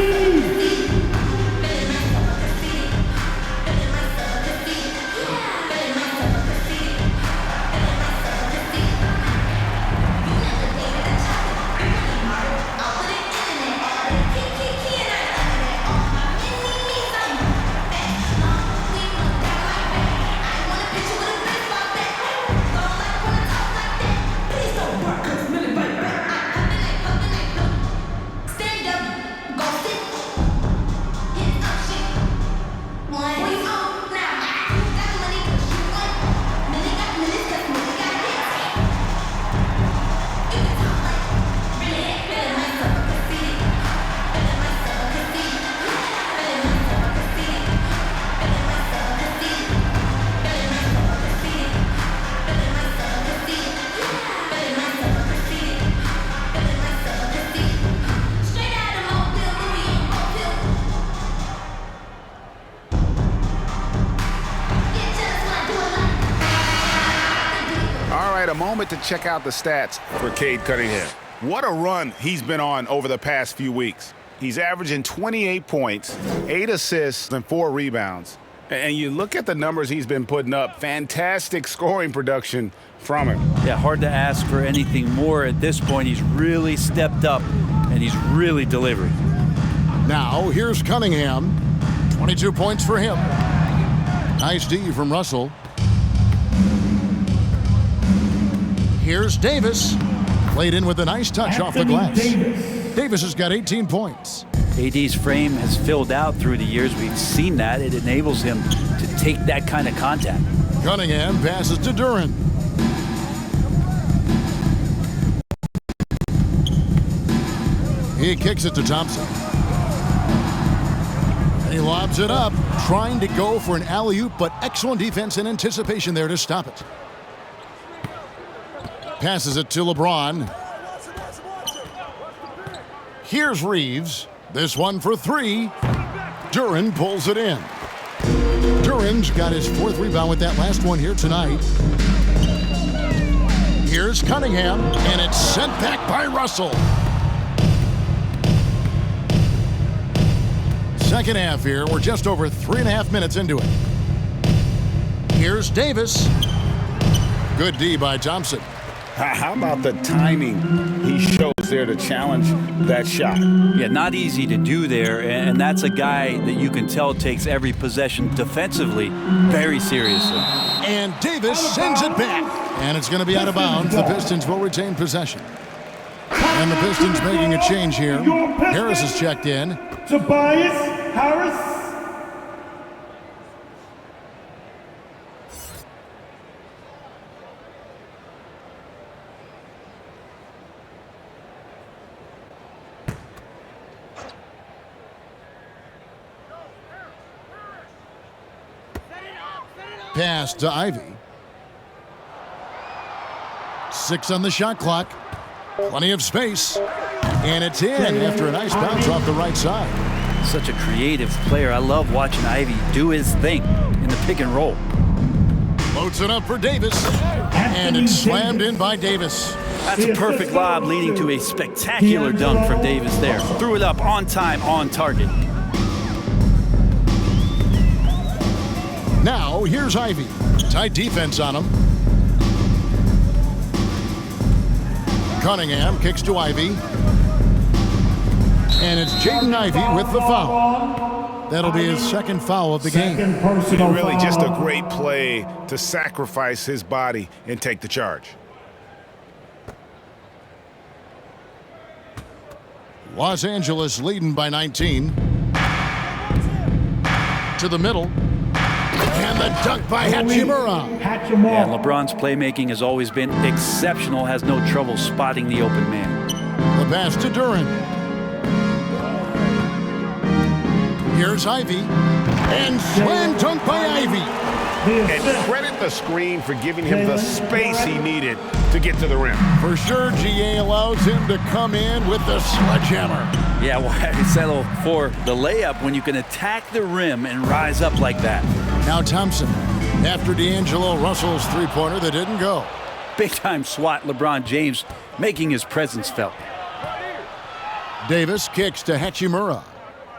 A moment to check out the stats for Cade Cunningham. What a run he's been on over the past few weeks. He's averaging 28 points, 8 assists, and 4 rebounds. And you look at the numbers he's been putting up, fantastic scoring production from him. Yeah, hard to ask for anything more at this point. He's really stepped up, and he's really delivering. Now, here's Cunningham. 22 points for him. Nice D from Russell. Here's Davis. Played in with a nice touch off the glass. Davis has got 18 points. AD's frame has filled out through the years. We've seen that. It enables him to take that kind of contact. Cunningham passes to Duren. He kicks it to Thompson. And he lobs it up, trying to go for an alley-oop, but excellent defense and anticipation there to stop it. Passes it to LeBron. Here's Reeves. This one for three. Duren pulls it in. Duren's got his fourth rebound with that last one here tonight. Here's Cunningham, and it's sent back by Russell. Second half here. We're just over 3.5 minutes into it. Here's Davis. Good D by Thompson. How about the timing he shows there to challenge that shot? Yeah, not easy to do there, and that's a guy that you can tell takes every possession defensively very seriously. And Davis sends it back, and it's going to be out of bounds. The Pistons will retain possession. And the Pistons making a change here. Harris is checked in. Tobias Harris. Pass to Ivy. 6 on the shot clock. Plenty of space. And it's in after a nice bounce off the right side. Such a creative player. I love watching Ivy do his thing in the pick and roll. Loads it up for Davis. And it's slammed in by Davis. That's a perfect lob leading to a spectacular dunk from Davis there. Threw it up on time, on target. Now, here's Ivy. Tight defense on him. Cunningham kicks to Ivy. And it's Jaden Ivey with the foul. That'll be his second foul of the game. Really just a great play to sacrifice his body and take the charge. Los Angeles leading by 19. To the middle. And the dunk by Hachimura. Yeah, LeBron's playmaking has always been exceptional. Has no trouble spotting the open man. The pass to Duren. Here's Ivy. And slam dunk by Ivy. And credit the screen for giving him the space he needed to get to the rim. For sure, GA allows him to come in with the sledgehammer. Yeah, why settle for the layup when you can attack the rim and rise up like that? Now Thompson, after D'Angelo Russell's three-pointer that didn't go. Big-time swat LeBron James making his presence felt. Davis kicks to Hachimura.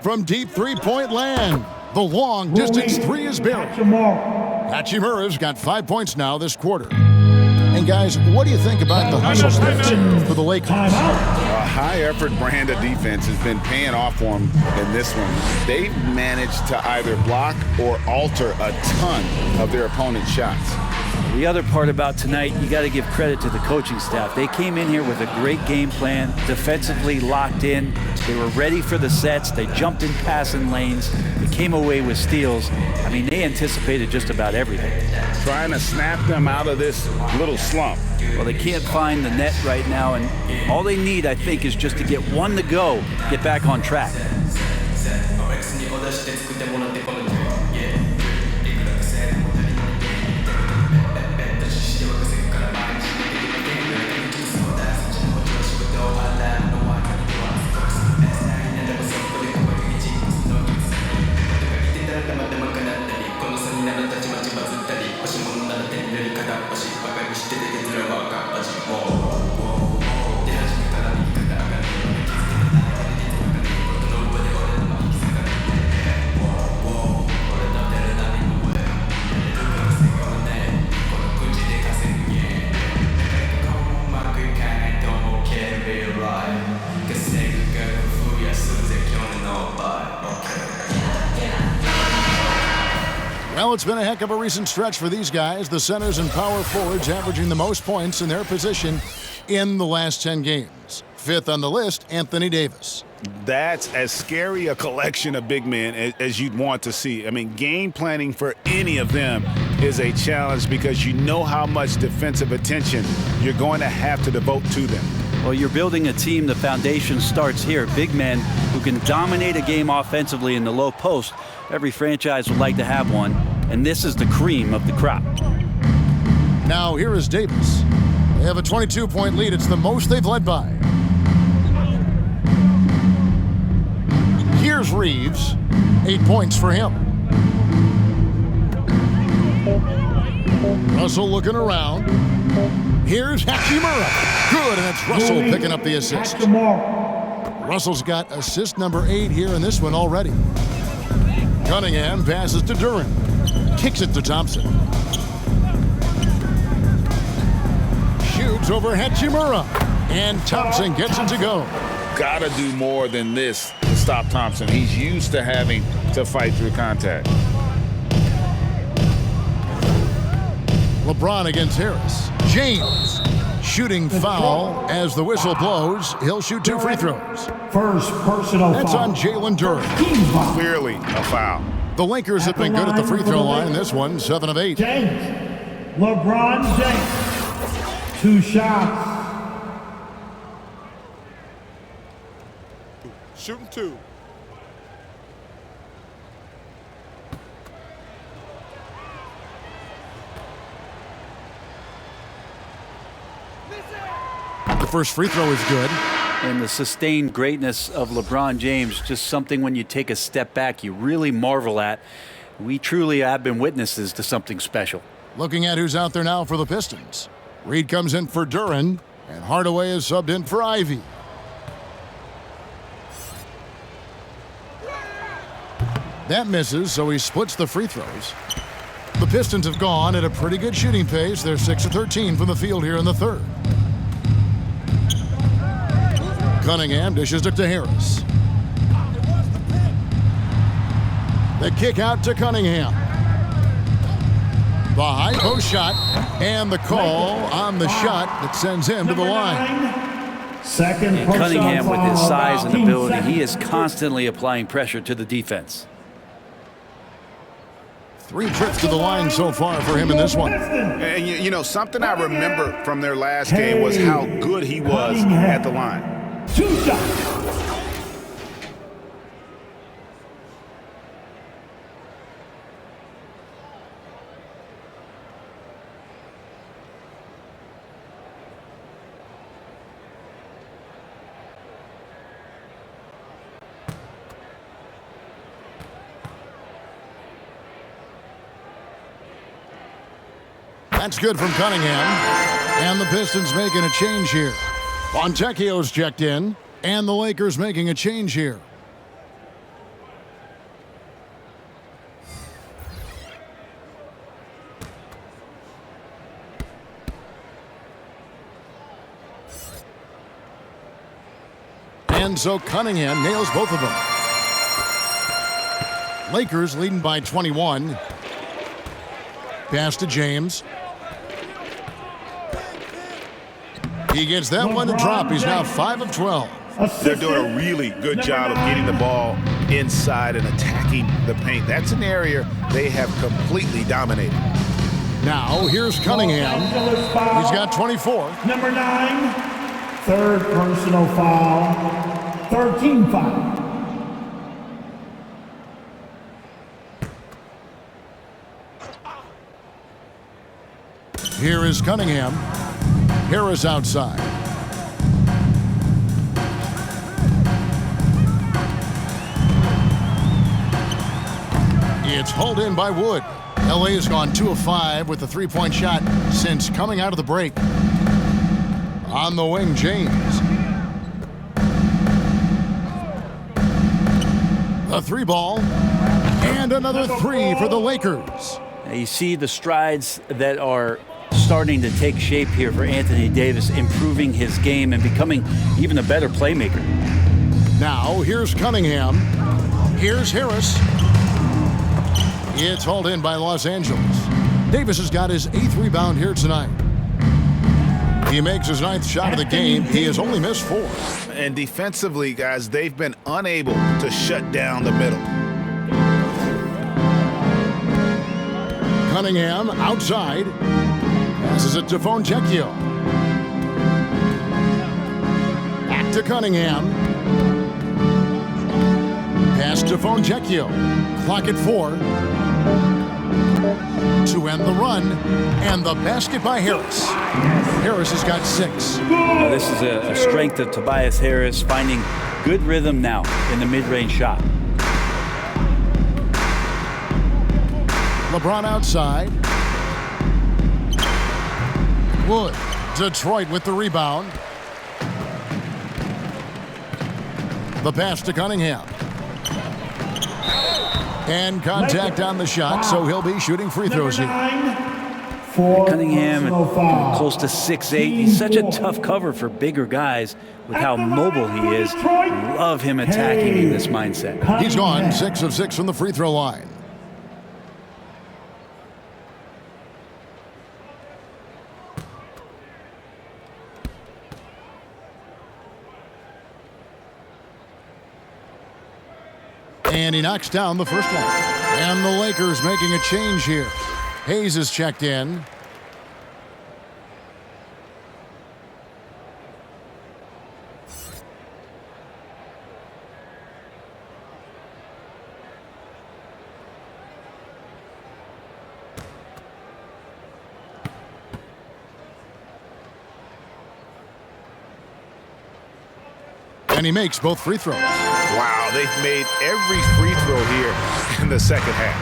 From deep three-point land, the long-distance three is buried. Hachimura's got 5 points now this quarter. And guys, what do you think about the hustle steps for the Lakers? A high-effort brand of defense has been paying off for them in this one. They've managed to either block or alter a ton of their opponent's shots. The other part about tonight, you got to give credit to the coaching staff. They came in here with a great game plan, defensively locked in. They were ready for the sets. They jumped in passing lanes. They came away with steals. I mean, they anticipated just about everything. Trying to snap them out of this little slump. Well, they can't find the net right now, and all they need, I think, is just to get one to go, get back on track. Well, it's been a heck of a recent stretch for these guys. The centers and power forwards averaging the most points in their position in the last 10 games. Fifth on the list, Anthony Davis. That's as scary a collection of big men as you'd want to see. I mean, game planning for any of them is a challenge because you know how much defensive attention you're going to have to devote to them. Well, you're building a team. The foundation starts here. Big men who can dominate a game offensively in the low post. Every franchise would like to have one, and this is the cream of the crop. Now here is Davis. They have a 22-point lead. It's the most they've led by. Here's Reeves. 8 points for him. Russell looking around. Here's Hachimura. Good, and it's Russell picking up the assist. Russell's got assist number 8 here in this one already. Cunningham passes to Duran. Kicks it to Thompson. Shoots over Hachimura. And Thompson gets it to go. Gotta do more than this to stop Thompson. He's used to having to fight through contact. LeBron against Harris. James shooting foul as the whistle blows. He'll shoot 2 free throws. First personal foul. That's on Jalen Duran. Clearly a foul. The Lakers have been good at the free throw line in this one, 7 of 8. James. LeBron James. 2 shots. Shooting 2. The first free throw is good. And the sustained greatness of LeBron James, just something when you take a step back, you really marvel at. We truly have been witnesses to something special. Looking at who's out there now for the Pistons. Reed comes in for Duran, and Hardaway is subbed in for Ivy. That misses, so he splits the free throws. The Pistons have gone at a pretty good shooting pace. They're 6 of 13 from the field here in the third. Cunningham dishes it to Harris. The kick out to Cunningham. The high post shot and the call on the shot that sends him to the line. Second and Cunningham, with his size and ability, he is constantly applying pressure to the defense. 3 trips to the line so far for him in this one. And you know, something I remember from their last game was how good he was at the line. 2 shots. That's good from Cunningham. And the Pistons making a change here. Fontecchio's checked in. And the Lakers making a change here. And so Cunningham nails both of them. Lakers leading by 21. Pass to James. He gets that one to drop. He's now 5 of 12. They're doing a really good job of getting the ball inside and attacking the paint. That's an area they have completely dominated. Now, here's Cunningham. He's got 24. Number 9, third personal foul. 13 foul. Here is Cunningham. Harris outside. It's hauled in by Wood. LA has gone 2 of 5 with the 3-point shot since coming out of the break. On the wing, James. A 3 ball. And another 3 for the Lakers. Now you see the strides that are starting to take shape here for Anthony Davis, improving his game and becoming even a better playmaker. Now, here's Cunningham. Here's Harris. It's hauled in by Los Angeles. Davis has got his 8th rebound here tonight. He makes his 9th shot of the game. He has only missed 4. And defensively, guys, they've been unable to shut down the middle. Cunningham outside. Passes it to Fontecchio. Back to Cunningham. Pass to Fontecchio. Clock at 4. To end the run. And the basket by Harris. Harris has got 6. This is a strength of Tobias Harris, finding good rhythm now in the mid-range shot. LeBron outside. Wood. Detroit with the rebound. The pass to Cunningham. And contact on the shot, so he'll be shooting free throws here. Cunningham, close to 6'8". He's such a tough cover for bigger guys with how mobile he is. Love him attacking in this mindset. He's gone 6 of 6 from the free throw line. And he knocks down the first one. And the Lakers making a change here. Hayes is checked in. And he makes both free throws. Wow, they've made every free throw here in the second half.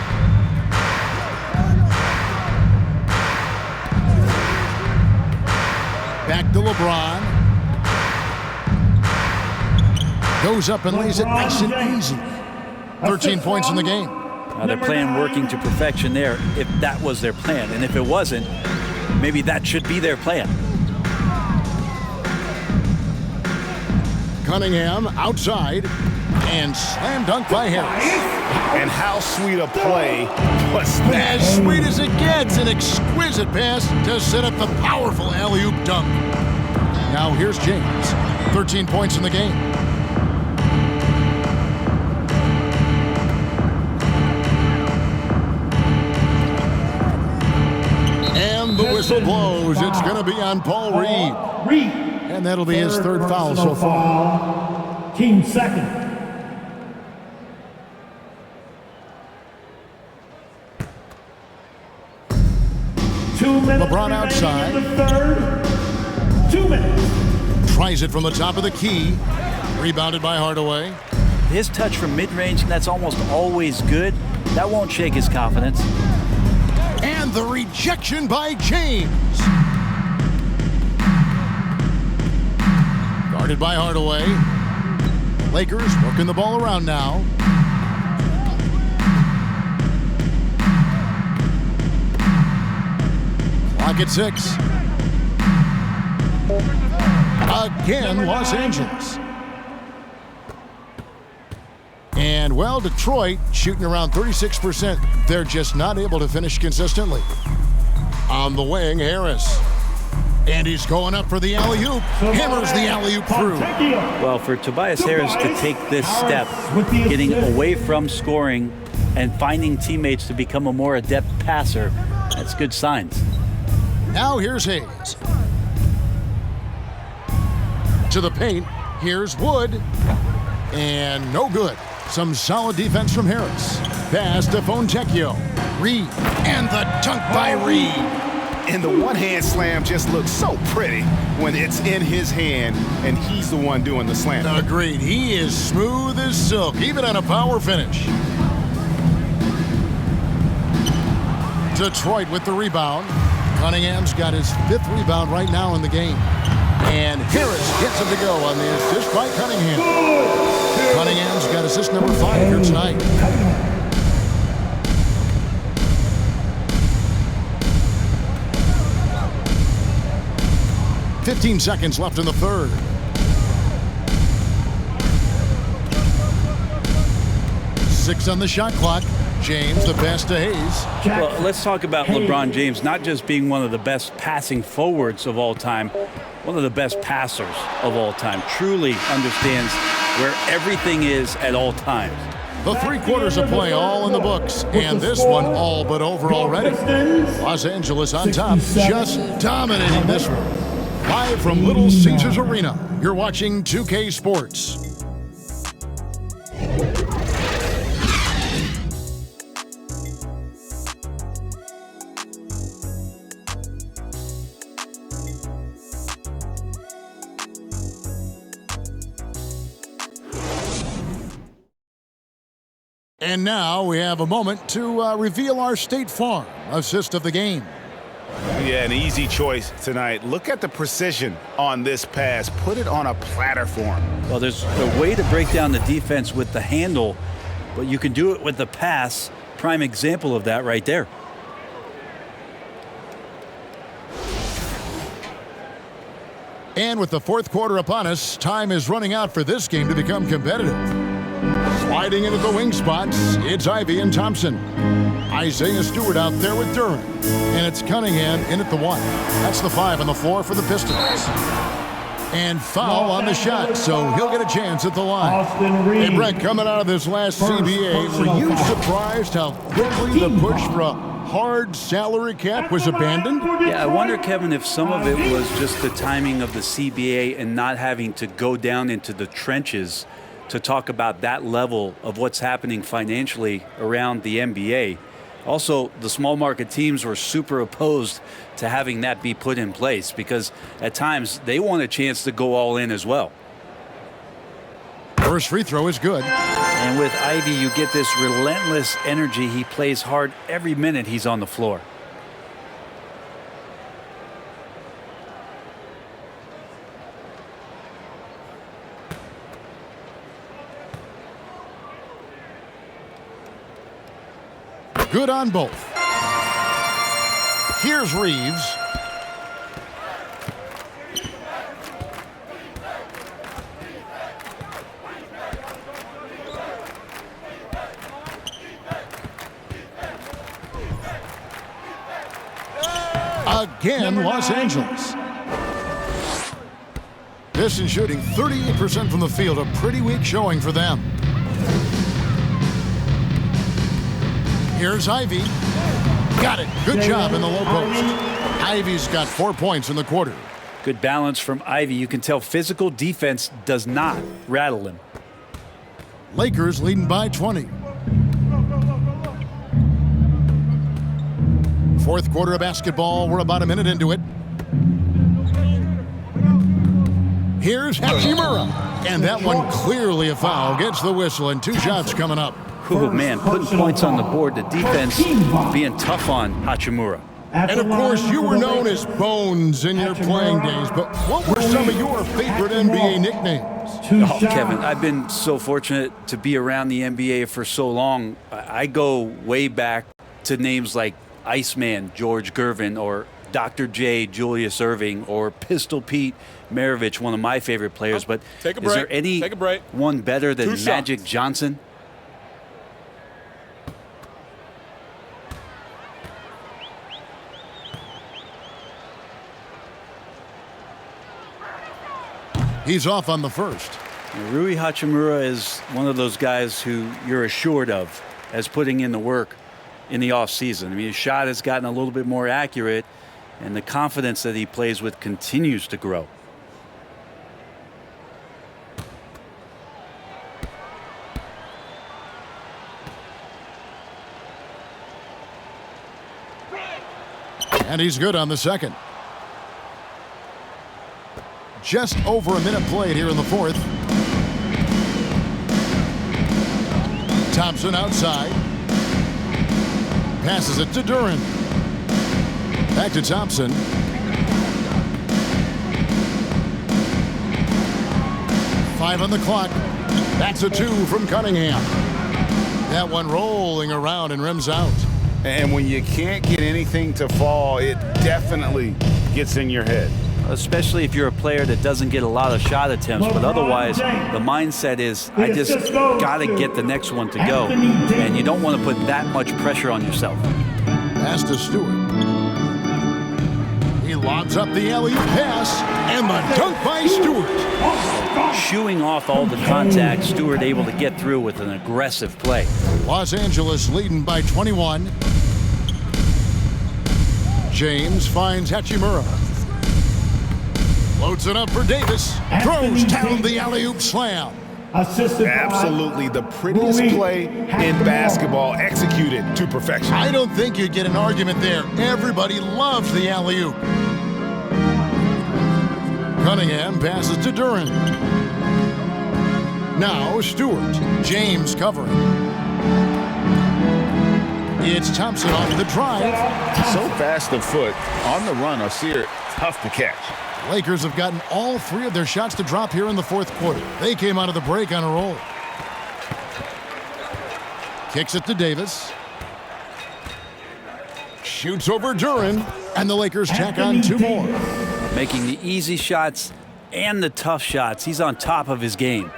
Back to LeBron. Goes up and lays it nice and easy. 13 points in the game. They're playing working to perfection there, if that was their plan. And if it wasn't, maybe that should be their plan. Cunningham outside and slam dunk by Harris. And how sweet a play was that? As sweet as it gets, an exquisite pass to set up the powerful alley-oop dunk. Now here's James, 13 points in the game. And the whistle blows. It's going to be on Paul Reed. And that'll be his 3rd foul so far. Team second. LeBron outside. 2 minutes. Tries it from the top of the key. Rebounded by Hardaway. His touch from mid-range, that's almost always good. That won't shake his confidence. And the rejection by James. Guarded by Hardaway. Lakers working the ball around now. Clock at 6. Again, Los Angeles. And, well, Detroit shooting around 36%. They're just not able to finish consistently. On the wing, Harris. And he's going up for the alley-oop. Hammers the alley-oop through. Well, for Tobias Harris to take this step, getting away from scoring and finding teammates to become a more adept passer, that's good signs. Now here's Hayes. To the paint. Here's Wood. And no good. Some solid defense from Harris. Pass to Fontecchio. Reed. And the dunk by Reed. And the one-hand slam just looks so pretty when it's in his hand and he's the one doing the slam. Agreed. He is smooth as silk, even on a power finish. Detroit with the rebound. Cunningham's got his 5th rebound right now in the game. And Harris gets him to go on the assist by Cunningham. Cunningham's got assist number 5 here tonight. 15 seconds left in the 3rd. Six on the shot clock. James, the pass to Hayes. Well, let's talk about LeBron James not just being one of the best passing forwards of all time, one of the best passers of all time. Truly understands where everything is at all times. The 3 quarters of play all in the books, and this one all but over already. Los Angeles on top, just dominating this one. Live from Little Caesars Arena, you're watching 2K Sports. And now we have a moment to reveal our State Farm assist of the game. Yeah, an easy choice tonight. Look at the precision on this pass. Put it on a platter for him. Well, there's a way to break down the defense with the handle, but you can do it with the pass. Prime example of that right there. And with the 4th quarter upon us, time is running out for this game to become competitive. Sliding into the wing spots, it's Ivey and Thompson. Isaiah Stewart out there with Duran. And it's Cunningham in at the 1. That's the 5 on the floor for the Pistons. And foul on the shot, so he'll get a chance at the line. Hey, Brett, coming out of this last CBA, were you surprised how quickly the push for a hard salary cap was abandoned? Yeah, I wonder, Kevin, if some of it was just the timing of the CBA and not having to go down into the trenches to talk about that level of what's happening financially around the NBA. Also, the small market teams were super opposed to having that be put in place because at times they want a chance to go all in as well. First free throw is good. And with Ivey, you get this relentless energy. He plays hard every minute he's on the floor. Good on both. Here's Reeves. Again, Los Angeles. Pistons shooting 38% from the field, a pretty weak showing for them. Here's Ivey. Got it. Good job in the low post. Ivey's got 4 points in the quarter. Good balance from Ivey. You can tell physical defense does not rattle him. Lakers leading by 20. 4th quarter of basketball. We're about a minute into it. Here's Hachimura. And that one clearly a foul. Gets the whistle and 2 shots coming up. Oh, man, putting points on the board. The defense being tough on Hachimura. And, of course, you were known as Bones in your playing days. But what were some of your favorite NBA nicknames? Oh, Kevin, I've been so fortunate to be around the NBA for so long. I go way back to names like Iceman, George Gervin, or Dr. J, Julius Erving, or Pistol Pete Maravich, one of my favorite players. But is there any one better than Magic Johnson? He's off on the first. Rui Hachimura is one of those guys who you're assured of as putting in the work in the offseason. I mean, his shot has gotten a little bit more accurate, and the confidence that he plays with continues to grow. And he's good on the second. Just over a minute played here in the 4th. Thompson outside. Passes it to Duran. Back to Thompson. Five on the clock. That's a 2 from Cunningham. That one rolling around and rims out. And when you can't get anything to fall, it definitely gets in your head. especially if you're a player that doesn't get a lot of shot attempts. But otherwise, the mindset is, I just got to get the next one to go. And you don't want to put that much pressure on yourself. Pass to Stewart. He lobs up the alley-oop pass, and the dunk by Stewart. Shooing off all the contact, Stewart able to get through with an aggressive play. Los Angeles leading by 21. James finds Hachimura. Loads it up for Davis. Throws down the alley-oop slam. Absolutely the prettiest play in basketball, executed to perfection. I don't think you'd get an argument there. Everybody loves the alley-oop. Cunningham passes to Duran. Now Stewart. James covering. It's Thompson on the drive. So fast of foot on the run, Osir, tough to catch. Lakers have gotten all 3 of their shots to drop here in the 4th quarter. They came out of the break on a roll. Kicks it to Davis. Shoots over Duran, and the Lakers tack on 2 more. Making the easy shots and the tough shots. He's on top of his game.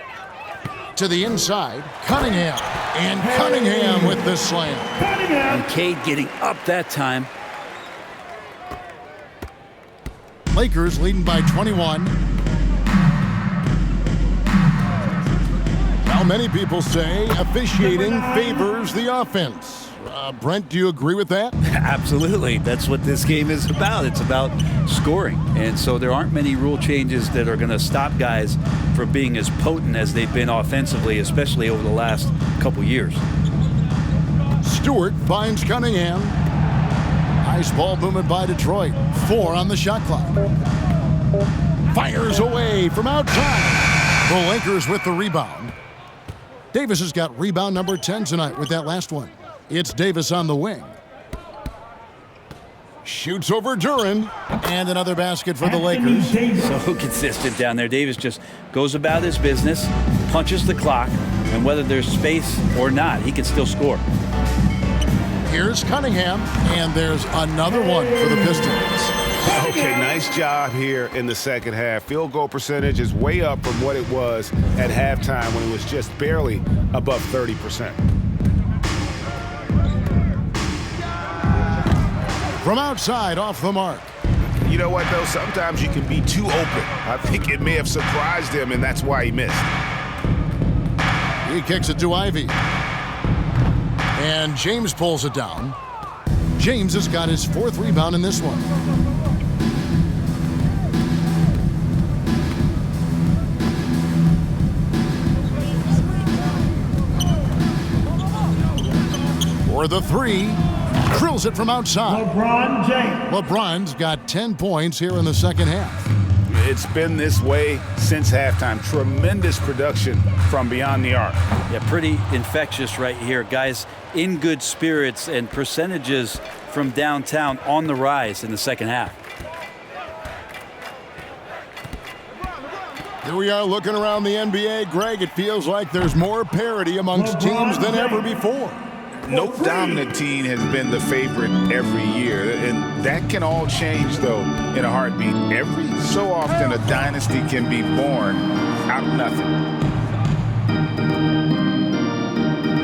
To the inside, Cunningham. And Cunningham with the slam. And Cade getting up that time. Lakers leading by 21. Now many people say officiating favors the offense. Brent, do you agree with that? Absolutely. That's what this game is about. It's about scoring. And so there aren't many rule changes that are going to stop guys from being as potent as they've been offensively, especially over the last couple years. Stewart finds Cunningham. Nice ball movement by Detroit. 4 on the shot clock. Fires away from outside. The Lakers with the rebound. Davis has got rebound number 10 tonight with that last one. It's Davis on the wing. Shoots over Duran. And another basket for the Lakers. So consistent down there. Davis just goes about his business, punches the clock, and whether there's space or not, he can still score. Here's Cunningham, and there's another one for the Pistons. Okay, nice job here in the second half. Field goal percentage is way up from what it was at halftime when it was just barely above 30%. From outside, off the mark. You know what, though? Sometimes you can be too open. I think it may have surprised him, and that's why he missed. He kicks it to Ivy. And James pulls it down. James has got his 4th rebound in this one. For the 3. Drills it from outside. LeBron James. LeBron's got 10 points here in the second half. It's been this way since halftime. Tremendous production from beyond the arc. Yeah, pretty infectious right here. Guys in good spirits and percentages from downtown on the rise in the second half. Here we are looking around the NBA. Greg, it feels like there's more parity amongst teams than ever before. No dominant team has been the favorite every year, and that can all change, though, in a heartbeat. Every so often, a dynasty can be born out of nothing.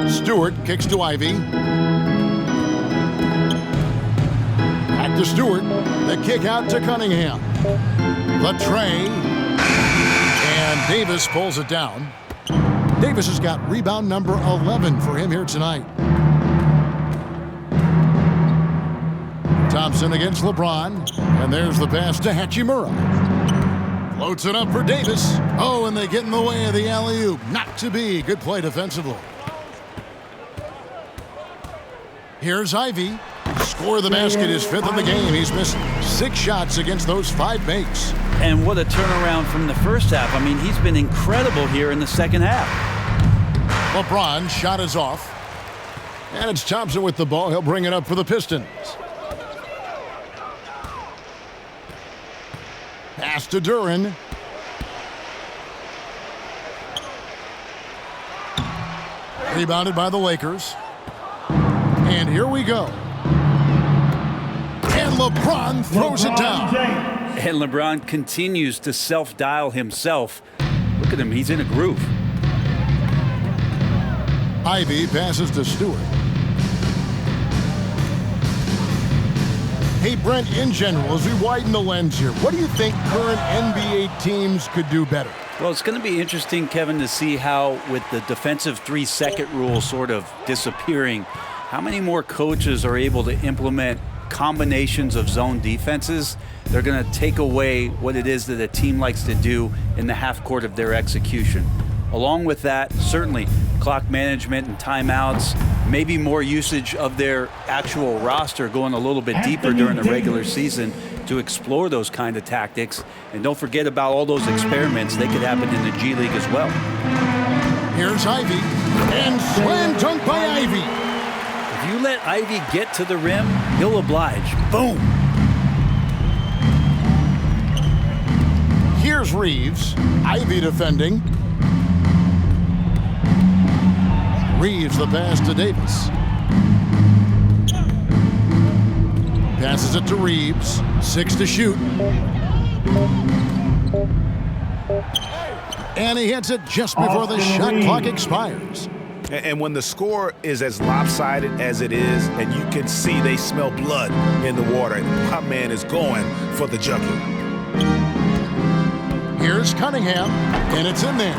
Stewart kicks to Ivy. Back to Stewart. The kick out to Cunningham. The tray. And Davis pulls it down. Davis has got rebound number 11 for him here tonight. Thompson against LeBron. And there's the pass to Hachimura. Floats it up for Davis. Oh, and they get in the way of the alley-oop. Not to be. Good play defensively. Here's Ivy. Score the basket, his 5th in the game. He's missed 6 shots against those 5 makes. And what a turnaround from the first half. I mean, he's been incredible here in the second half. LeBron shot is off. And it's Thompson with the ball. He'll bring it up for the Pistons. Pass to Duran. Rebounded by the Lakers. And here we go. And LeBron throws it down. And LeBron continues to self-dial himself. Look at him, he's in a groove. Ivy passes to Stewart. Hey, Brent, in general, as we widen the lens here, what do you think current NBA teams could do better? Well, it's going to be interesting, Kevin, to see how, with the defensive 3-second rule sort of disappearing, how many more coaches are able to implement combinations of zone defenses. They're going to take away what it is that a team likes to do in the half court of their execution. Along with that, certainly clock management and timeouts, maybe more usage of their actual roster, going a little bit deeper during the regular season to explore those kind of tactics. And don't forget about all those experiments. They could happen in the G League as well. Here's Ivy, and slam dunk by Ivy. If you let Ivy get to the rim, he'll oblige. Boom. Here's Reeves. Ivy defending. Reeves the pass to Davis. Passes it to Reeves. 6 to shoot. And he hits it just before the shot clock expires. And when the score is as lopsided as it is, and you can see they smell blood in the water, my man is going for the jugular. Here's Cunningham, and it's in there.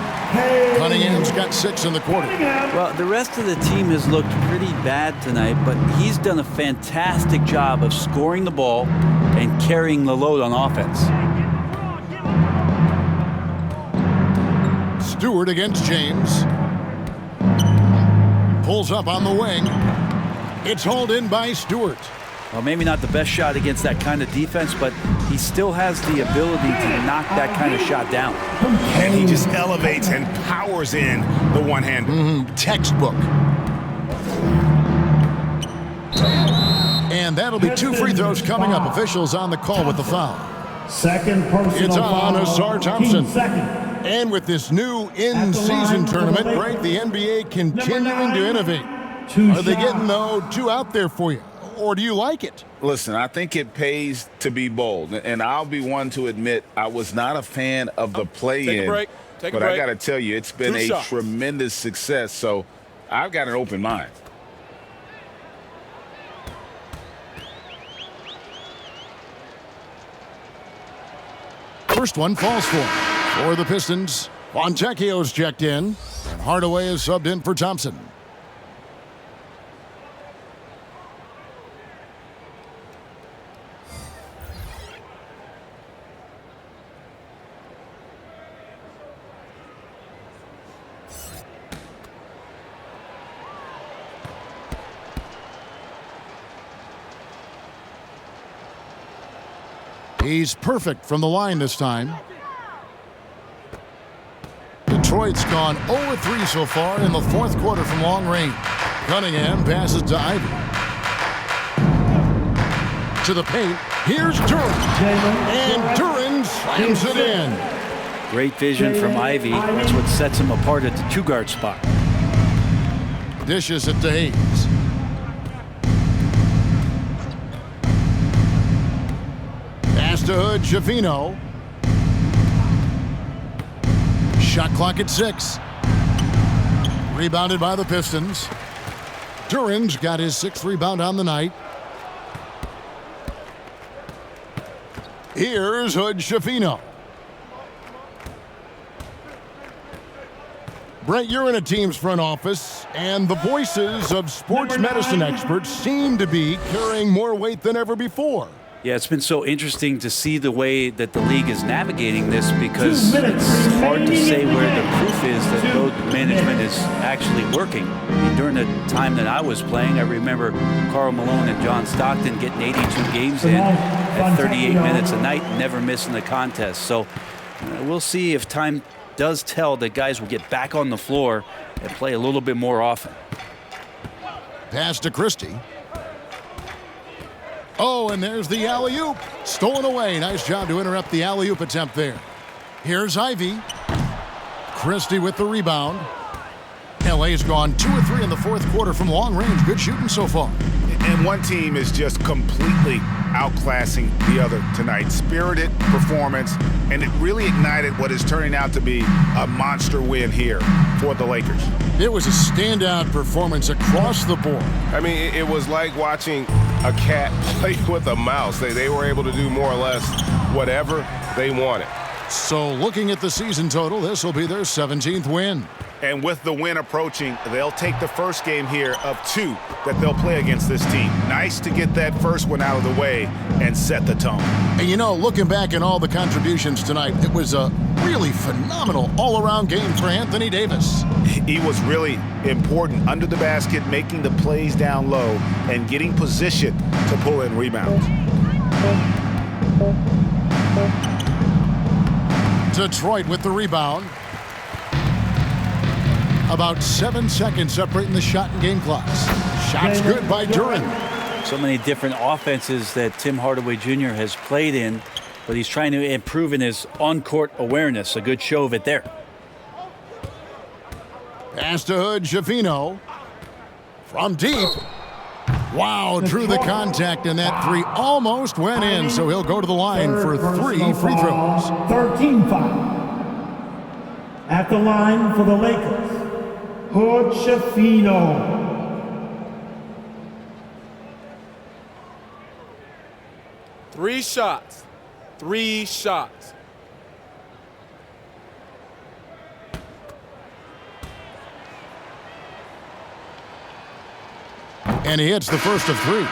Cunningham's got 6 in the quarter. Well, the rest of the team has looked pretty bad tonight, but he's done a fantastic job of scoring the ball and carrying the load on offense. Stewart against James. Pulls up on the wing. It's hauled in by Stewart. Well, maybe not the best shot against that kind of defense, but he still has the ability to knock that kind of shot down. And he just elevates and powers in the one-hander. Textbook. And that'll be 2 free throws coming up. Officials on the call with the foul. Second personal It's on foul. Asar Thompson. Second. And with this new in-season tournament break, the NBA continuing to innovate. Are they getting, though, too out there for you? Or do you like it? Listen, I think it pays to be bold. And I'll be one to admit I was not a fan of the play-in. But I got to tell you, it's been a tremendous success. So I've got an open mind. First one falls for the Pistons. Fontecchio's checked in, and Hardaway is subbed in for Thompson. He's perfect from the line this time. Detroit's gone 0-3 so far in the 4th quarter from long range. Cunningham passes to Ivy. To the paint. Here's Duran. And Duran slams it in. Great vision from Ivy. That's what sets him apart at the 2-guard spot. Dishes it to Hayes. Pass to Hood, Schifino. Shot clock at 6. Rebounded by the Pistons. Duran's got his 6th rebound on the night. Here's Hood, Schifino. Brent, you're in a team's front office, and the voices of sports medicine experts seem to be carrying more weight than ever before. Yeah, it's been so interesting to see the way that the league is navigating this, because it's hard to say where the proof is that load management is actually working. I mean, during the time that I was playing, I remember Karl Malone and John Stockton getting 82 games in at 38 minutes a night, never missing the contest. So we'll see if time does tell that guys will get back on the floor and play a little bit more often. Pass to Christie. Oh, and there's the alley-oop. Stolen away. Nice job to interrupt the alley-oop attempt there. Here's Ivy. Christie with the rebound. LA's gone 2 of 3 in the 4th quarter from long range. Good shooting so far. And one team is just completely outclassing the other tonight. Spirited performance, and it really ignited what is turning out to be a monster win here for the Lakers. It was a standout performance across the board. I mean, it was like watching a cat play with a mouse. They were able to do more or less whatever they wanted. So looking at the season total, this will be their 17th win. And with the win approaching, they'll take the first game here of 2 that they'll play against this team. Nice to get that first one out of the way and set the tone. And you know, looking back at all the contributions tonight, it was a really phenomenal all-around game for Anthony Davis. He was really important under the basket, making the plays down low and getting position to pull in rebounds. Detroit with the rebound. About 7 seconds separating the shot and game clocks. Shots good by Duran. So many different offenses that Tim Hardaway Jr. has played in, but he's trying to improve in his on-court awareness. A good show of it there. Pass to Hood, Javino. From deep. Wow, drew the contact, and that 3 almost went in, so he'll go to the line for 3 free throws. 13 foul. At the line for the Lakers, Hood Schifino. Three shots. And he hits the first of 3.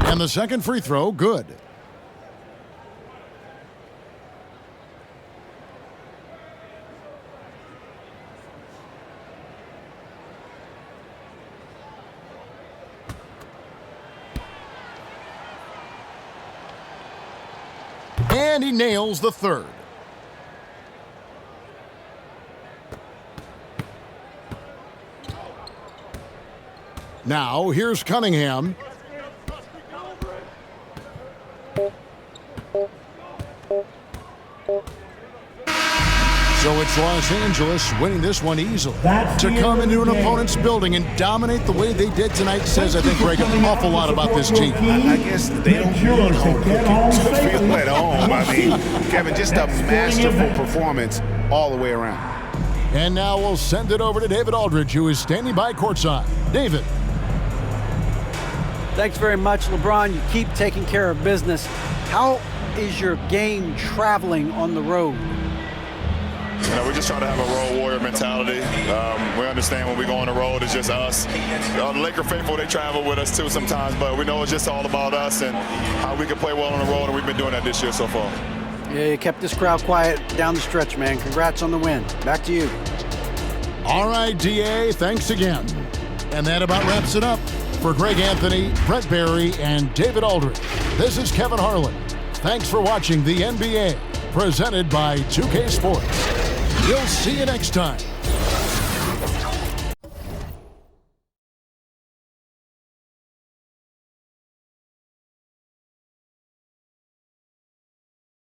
And the second free throw, good. And he nails the third. Now, here's Cunningham. So it's Los Angeles winning this one easily. To come into an opponent's building and dominate the way they did tonight says, I think, Greg, an awful lot about this team. I guess they don't need home cooking to feel at home. I mean, Kevin, just a masterful performance all the way around. And now we'll send it over to David Aldridge, who is standing by courtside. David. Thanks very much, LeBron. You keep taking care of business. How is your game traveling on the road? You know, we just try to have a road warrior mentality. We understand when we go on the road, it's just us. The Laker faithful, they travel with us too sometimes, but we know it's just all about us and how we can play well on the road, and we've been doing that this year so far. Yeah, you kept this crowd quiet down the stretch, man. Congrats on the win. Back to you. All right, DA, thanks again. And that about wraps it up. For Greg Anthony, Brett Barry, and David Aldridge, this is Kevin Harlan. Thanks for watching the NBA, presented by 2K Sports. We'll see you next time.